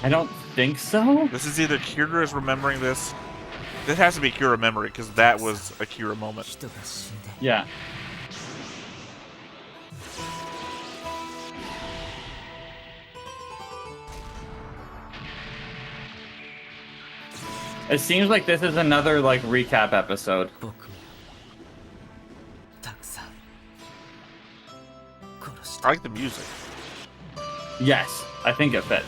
B: I don't think so.
A: This is either Kira is remembering this. This has to be Kira memory, because that was a Kira moment.
C: 人が死んで。
B: Yeah. It seems like this is another like recap episode.
C: 僕もたくさん殺し
A: I like the music.
B: Yes, I think it fits.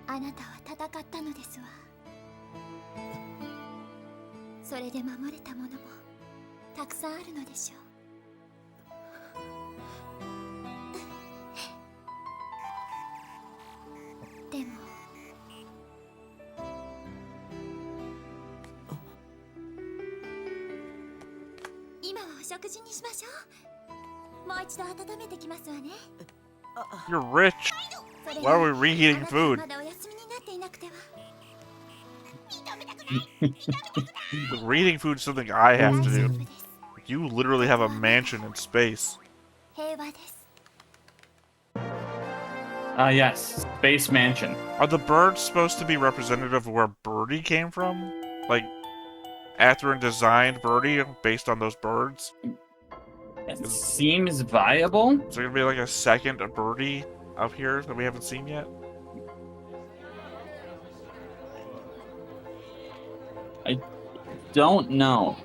G: あなたは戦ったのですわ。それで守れたものもたくさんあるのでしょう。でも今はお食事にしましょう。もう一度温めてきますわね。
A: You're rich.
G: それ
A: Why are we reheating
G: あなたは
A: food?
G: まだお休みになっていなくては。
A: Reheating food is something I have to
G: 大丈
A: do.
G: 夫です。
A: You literally have a mansion in space.
G: 平和です。
B: Yes, Space Mansion.
A: Are the birds supposed to be representative of where Birdie came from? Like, Atherin designed Birdie based on those birds?
B: It seems viable.
A: Is there gonna be like a second Birdie up here that we haven't seen yet?
B: I don't know.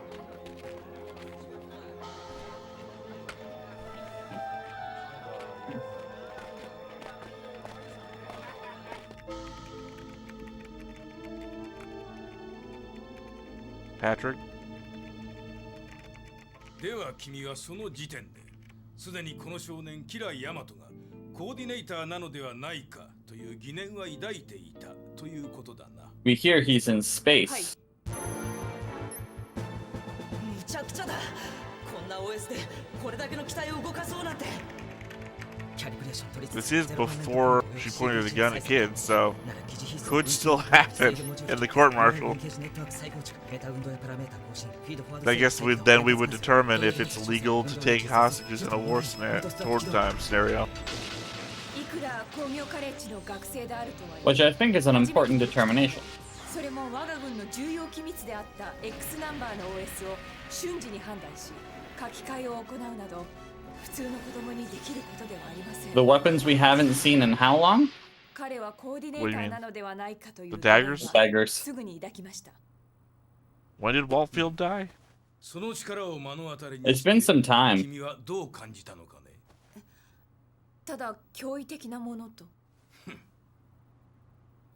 A: Patrick?
F: では君はその時点ですでにこの少年キラヤマトがコーディネーターなのではないかという疑念は抱いていたということだな。
B: We hear he's in space.
C: むちゃくちゃだ。こんな OS でこれだけの機体を動かそうなんて。キャリブレーション取り続
A: This
C: け
A: is before she pointed the gun at kids, so could still happen in the court martial. I guess then we would determine if it's legal to take hostages in a wartime scenario.
E: いくら工業カレッジの学生であるとは
B: Which I think is an important determination.
E: それも我が軍の重要機密であった X ナンバーの OS を瞬時に判断し書き換えを行うなど普通の子供にできることではありません。
B: The weapons we haven't seen in how long?
E: 彼はコーディネーターなのではないかという
A: The daggers?
B: 疑問は
E: すぐに抱きました。
A: When did Waldfield die?
F: その力を目の当たりに
B: It's been some time.
F: 君はどう感じたのかね。
E: ただ驚異的なものと。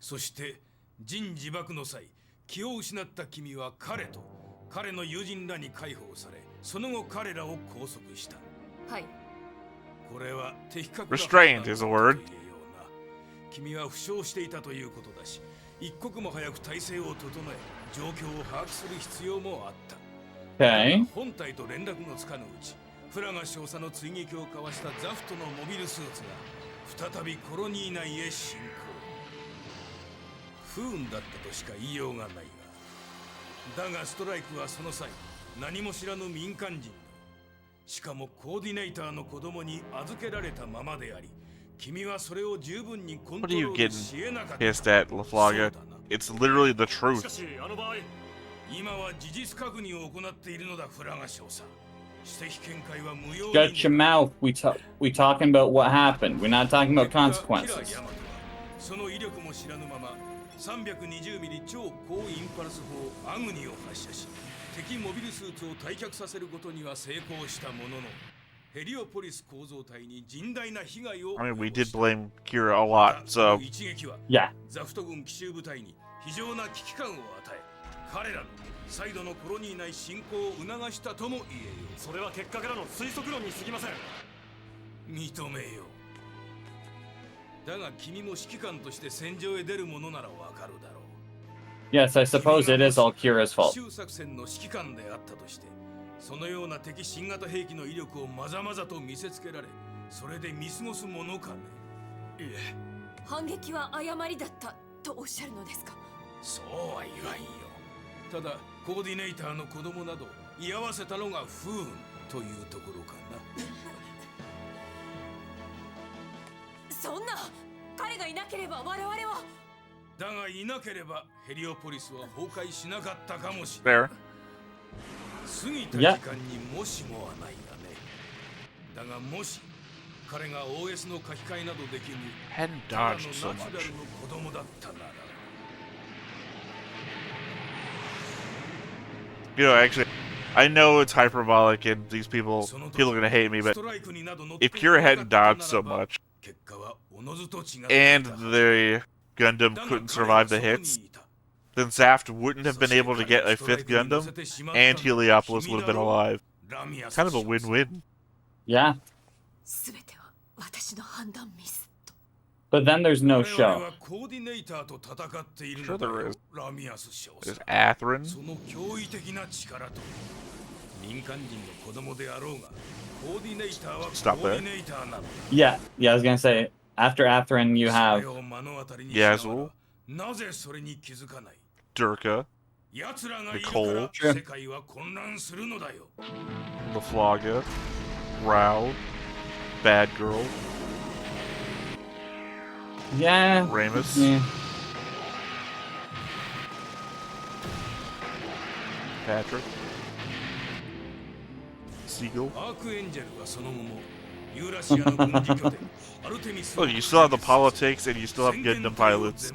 F: そして人自爆の際気を失った君は彼と彼の友人らに解放されその後彼らを拘束した。
E: はい。
F: これは的確な
A: Restrained is a word.
F: と言えような。君は負傷していたということだし一刻も早く体制を整え状況を把握する必要もあった。
B: Okay.
F: 本体と連絡のつかぬうちフラガ少佐の追撃をかわしたザフトのモビルスーツが再びコロニー内へ侵攻。不運だったとしか言いようがないが、だがストライクはその際何も知らぬ民間人にしかもコーディネーターの子供に預けられたままであり君はそれを十分にコント
A: What are you
F: ロールし得なかった。
A: Pissed at Laflaga. It's literally the
F: し
A: truth.
F: かしあの場合今は事実確認を行っているのだフラガ少佐。指摘見解は無用に
B: Shut your mouth. We talking about what happened. We're not talking about consequences.
F: その威力も知らぬまま320ミリ超高インパルス砲アグニを発射し敵モビルスーツを退却させることには成功したもののヘリオポリス構造体に甚大な被害を
A: I mean, we did blame Kira a lot, so
F: 一撃は
B: Yeah.
F: ザフト軍奇襲部隊に非常な危機感を与え彼らの再度のコロニー内侵攻を促したとも言えよう。
H: それは結果からの推測論に過ぎません。
F: 認めよう。だが君も指揮官として戦場へ出るものならわかるだろう。
B: Yes, I suppose it is all Kira's
F: 奇
B: fault.
F: 襲作戦の指揮官であったとしてそのような敵新型兵器の威力をまざまざと見せつけられそれで見過ごすものかね。
H: いえ、
E: 反撃は誤りだったとおっしゃるのですか。
F: そうは言わんよ。ただコーディネーターの子供など居合わせたのが不運というところかな。
E: そんな彼がいなければ我々は。
A: There.
F: 過ぎた時間にもしもはないがね。だがもし彼が OS の書き換えなどできる
A: Hadn't
F: ただの
A: dodged
F: ナ
A: so
F: チュラ
A: much.
F: ルの子供だったなら。
A: You know, actually, I know it's hyperbolic and these people are gonna hate me, but if Kira hadn't dodged so much, and the Gundam couldn't survive the hits, then Zaft wouldn't have been able to get a 5th Gundam, and Heliopolis would have been alive. Kind of a win-win.
B: Yeah.
E: 全ては私の判断ミス。
B: But then there's no show.
A: Sure there is. There's Atherin. Stop there.
B: Yeah, I was gonna say, after Atherin you have
A: Yazul. Durka. Nicole.
B: True.
A: Laflaga. Rao. Bad Girl.
B: Yeah.
A: Ramus.
B: Yeah.
A: Patrick. Siegel. Look, you still have the politics and you still have Gundam pilots.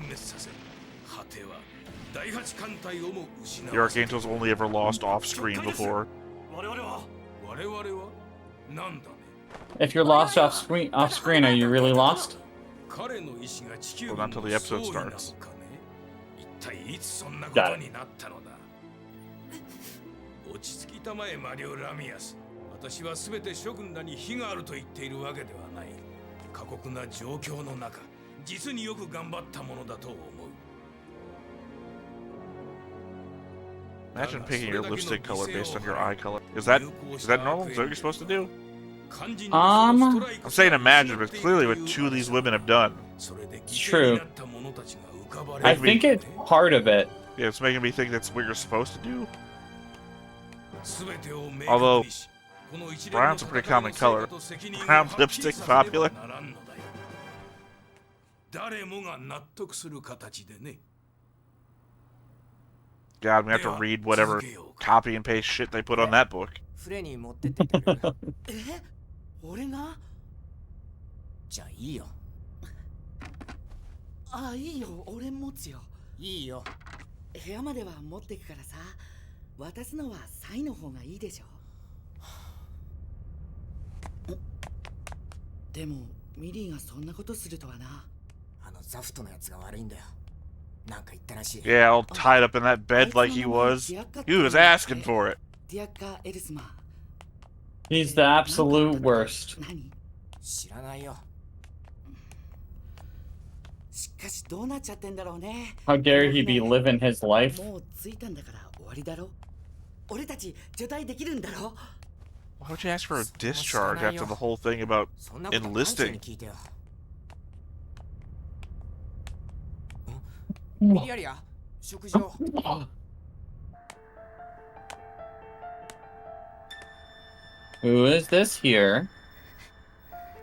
A: The Archangel's only ever lost off-screen before.
B: If you're lost off screen, are you really lost?
A: Well, not until the episode starts.
B: Got it.
F: 落ち着きたまえマリオ・ラミアス。私はすべて諸君らに非があると言っているわけではない。過酷な状況の中、実によく頑張ったものだと思う。
A: Imagine picking your lipstick color based on your eye color. Is that normal? Is that what you're supposed to do? I'm saying imagine, but clearly what two of these women have done.
B: It's true. I think it's part of it.
A: Yeah, it's making me think that's what you're supposed to do. Although, brown's a pretty common color. Brown lipstick popular. God, I'm gonna have to read whatever copy and paste shit they put on that book.
C: フレに持ってってってくれる。俺がじゃあいいよ。ああ、いいよ。俺持つよ。いいよ。部屋までは持ってくからさ。渡すのはサイの方がいいでしょ。でもミリーがそんなことするとはな。あのザフトのやつが悪いんだよ。なんか言ったらしい。
A: Yeah, all tied up in that bed like he was. He was asking for it.
B: He's the absolute worst.
C: 知らないよ。しかしどうなっちゃってんだろうね。
B: How dare he be living his life?
C: もう着いたんだから終わりだろ。俺たち除隊できるんだろ。
A: Why would you ask for a discharge after the whole thing about enlisting?
C: ミリアリア、食事を。
B: Who is this here?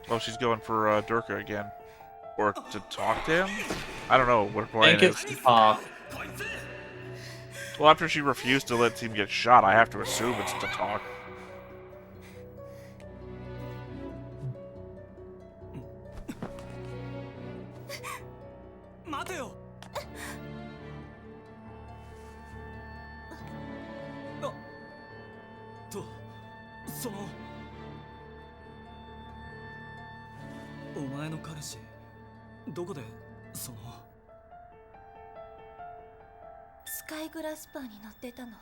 A: Oh, she's going for Durka again. Or to talk to him? I don't know what her
B: I
A: plan
B: think
A: is.
B: it's talk.
A: Well, after she refused to let him get shot, I have to assume it's to talk.
C: What? どこでその
G: スカイグラスパーに乗ってたの。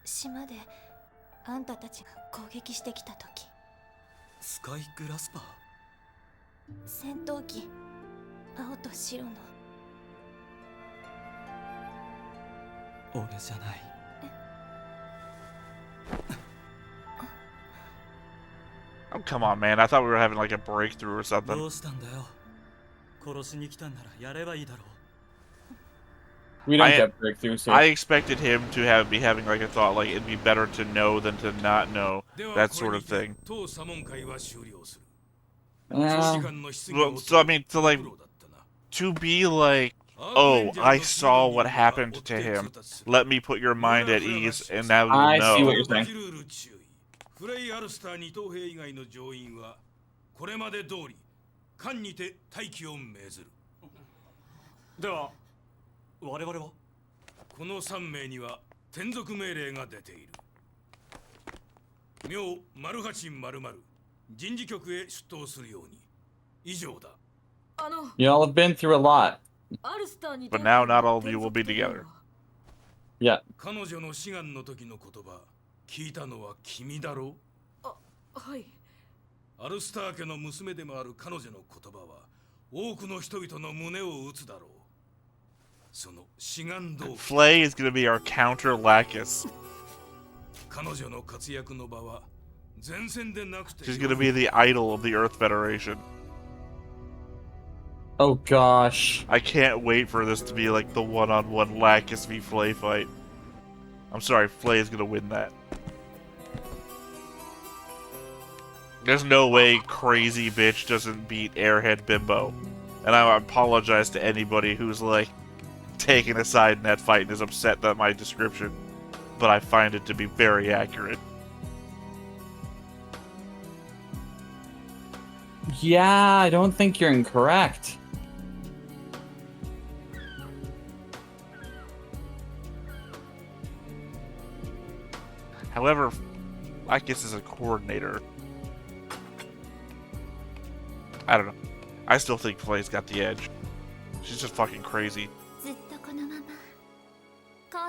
G: 島であんたたちが攻撃してきた時。
C: スカイグラスパー？
G: 戦闘機、青と白の。
C: 俺じゃない。
A: Oh, come on, man. I thought we were having like a breakthrough or something.
C: どうしたんだよ。殺しに来たんならやればいいだろう。
B: We don't get breakthroughs here.
A: I expected him to be having like a thought, like it'd be better to know than to not know, that sort of thing. Well, so I mean, to be like oh, I saw what happened to him. Let me put your mind at ease, and now you
B: I
A: know.
B: see what you're saying.
F: フレイ・アルスター二等兵以外の乗員はこれまで通り艦にて待機を命ずる。
H: では我々は
F: この3名には転属命令が出ている。明0800人事局へ出頭するように。以上だ。
B: You all have been through a lot.
A: But now not all of you will be together.
B: Yeah.
F: 彼女の志願の時の言葉聞いたのは君だろう。
D: はい。
F: アルスター家の娘でもある彼女の言葉は多くの人々の胸を打つだろう。その志願動機。
A: Flay is gonna be our counter Lacus.
F: 彼女の活躍の場は前線でなくて。
A: She's gonna be the idol of the Earth Federation.
B: Oh gosh.
A: I can't wait for this to be like the one-on-one Lacus v Flay fight. I'm sorry, Flay is gonna win that. There's no way Crazy Bitch doesn't beat Airhead Bimbo. And I apologize to anybody who's like taking a side in that fight and is upset at my description. But I find it to be very accurate.
B: Yeah, I don't think you're incorrect.
A: However, Lacus is a coordinator. I don't know. I still think Flay's got the edge. She's just fucking crazy.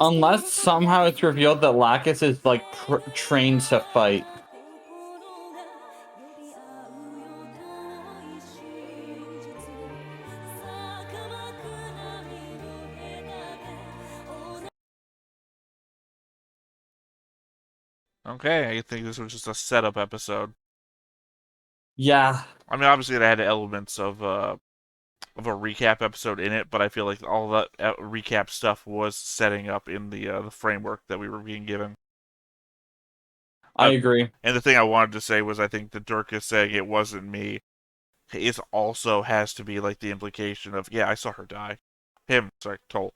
B: Unless somehow it's revealed that Lacus is like trained to fight.
A: Okay, I think this was just a setup episode.
B: Yeah.
A: I mean, obviously it had elements of a recap episode in it, but I feel like all that recap stuff was setting up in the framework that we were being given.
B: I agree.
A: And the thing I wanted to say was I think the Dirk is saying it wasn't me. It also has to be like the implication of, yeah, I saw her die. Toll.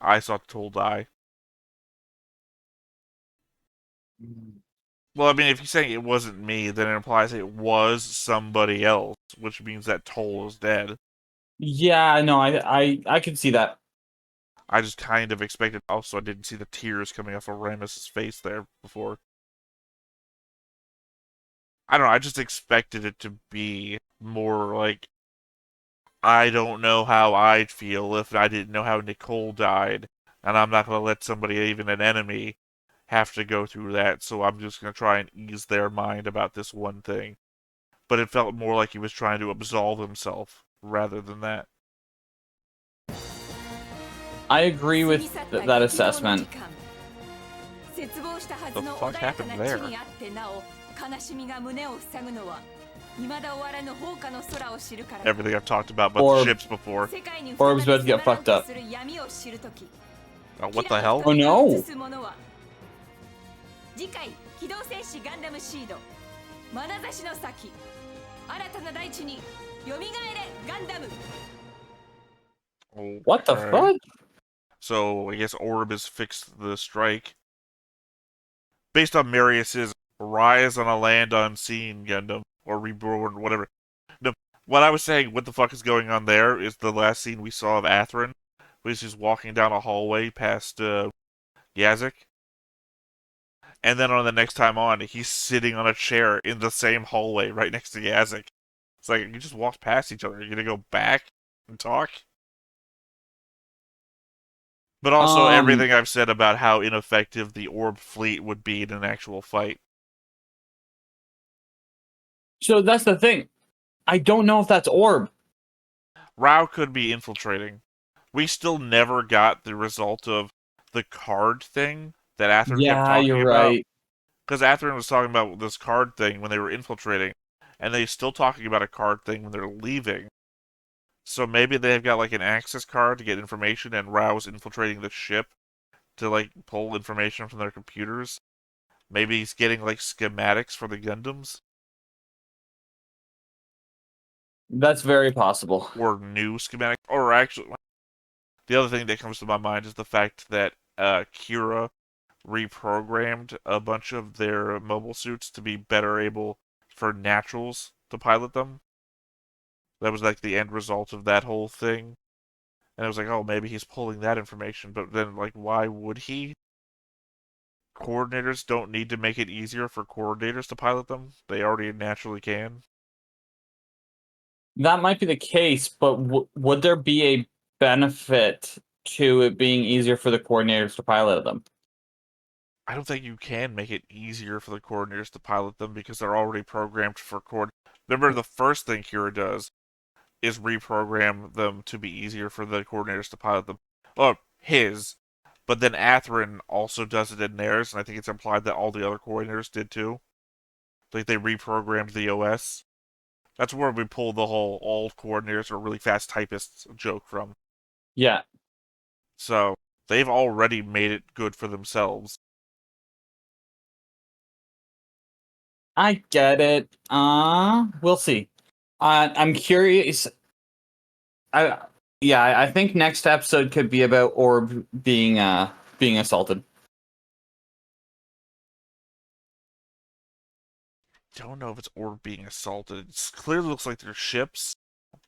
A: I saw Toll die. Well, I mean, if he's saying it wasn't me, then it implies it was somebody else, which means that Toll is dead.
B: Yeah, no, I can see that.
A: I just kind of expected. Also, I didn't see the tears coming off of Ramus's face there before. I don't know, I just expected it to be more like, I don't know how I'd feel if I didn't know how Nicole died, and I'm not going to let somebody, even an enemy, have to go through that, so I'm just going to try and ease their mind about this one thing. But it felt more like he was trying to absolve himself, rather than that.
B: I agree with that assessment.
A: The fuck happened there? Everything I've talked about the ships before.
B: Orb's about to get fucked up.
A: Oh, what the hell?
B: Oh no!
E: 次回機動戦士ガンダムシード眼差しの先新たな大地に蘇れガンダム
B: What the fuck?
A: So, I guess Orb has fixed the strike. Based on Marius's Rise on a Land Unseen Gundam, or Reborn, whatever. No, what I was saying, what the fuck is going on there, is the last scene we saw of Atherin, where she's walking down a hallway past Yazek. And then on the next time on, he's sitting on a chair in the same hallway right next to Yazek. It's like, you just walked past each other. You're gonna go back and talk? But also everything I've said about how ineffective the Orb fleet would be in an actual fight.
B: So that's the thing. I don't know if that's Orb.
A: Rao could be infiltrating. We still never got the result of the card thing that Atherin kept talking about.
B: Right.
A: Because Atherin was talking about this card thing when they were infiltrating, and they're still talking about a card thing when they're leaving. So maybe they've got like an access card to get information, and Rao's infiltrating the ship to like pull information from their computers. Maybe he's getting like schematics for the Gundams.
B: That's very possible.
A: Or new schematics. Or actually, the other thing that comes to my mind is the fact that Kira reprogrammed a bunch of their mobile suits to be better able for naturals to pilot them. That was like the end result of that whole thing. And it was like, oh, maybe he's pulling that information, but then, like, why would he? Coordinators don't need to make it easier for coordinators to pilot them. They already naturally can.
B: That might be the case, but would there be a benefit to it being easier for the coordinators to pilot them?
A: I don't think you can make it easier for the coordinators to pilot them because they're already programmed for Remember, the first thing Kira does is reprogram them to be easier for the coordinators to pilot them. Or his. But then Atherin also does it in theirs, and I think it's implied that all the other coordinators did too. Like, they reprogrammed the OS. That's where we pull the whole all coordinators are really fast typists joke from.
B: Yeah.
A: So, they've already made it good for themselves.
B: I get it. We'll see. I'm curious. I think next episode could be about Orb being assaulted.
A: Don't know if it's Orb being assaulted. It clearly looks like they're ships,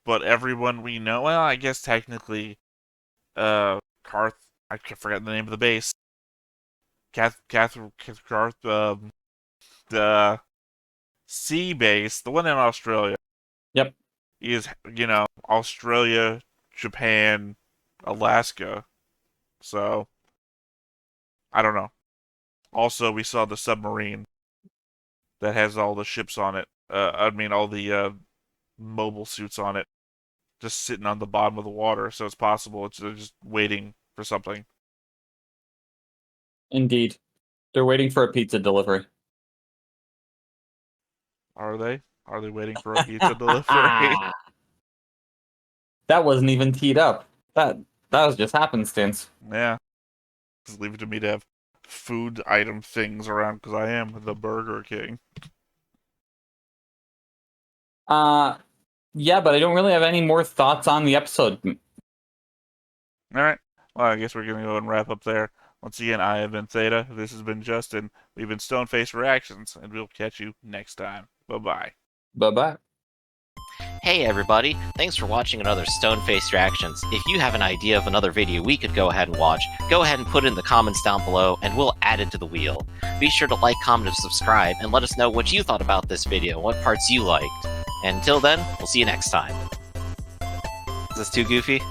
A: but everyone we know, well, I guess technically, Karth, I forget the name of the base. Karth, the sea base, the one in Australia.
B: Yep.
A: Is, Australia, Japan, Alaska. So, I don't know. Also, we saw the submarine that has all the ships on it. All the mobile suits on it, just sitting on the bottom of the water. So it's possible they're just waiting for something.
B: Indeed. They're waiting for a pizza delivery.
A: Are they? Are they waiting for a pizza delivery?
B: That wasn't even teed up. That was just happenstance.
A: Yeah. Just leave it to me to have food item things around because I am the Burger King.
B: Yeah, but I don't really have any more thoughts on the episode.
A: Alright. Well, I guess we're going to go and wrap up there. Once again, I have been Theta. This has been Justin. We've been Stoneface Reactions, and we'll catch you next time. Bye-bye.
B: Bye-bye.
I: Hey everybody, thanks for watching another Stoneface Reactions. If you have an idea of another video we could go ahead and watch, go ahead and put it in the comments down below and we'll add it to the wheel. Be sure to like, comment, and subscribe and let us know what you thought about this video, what parts you liked. And until then, we'll see you next time. Is this too goofy?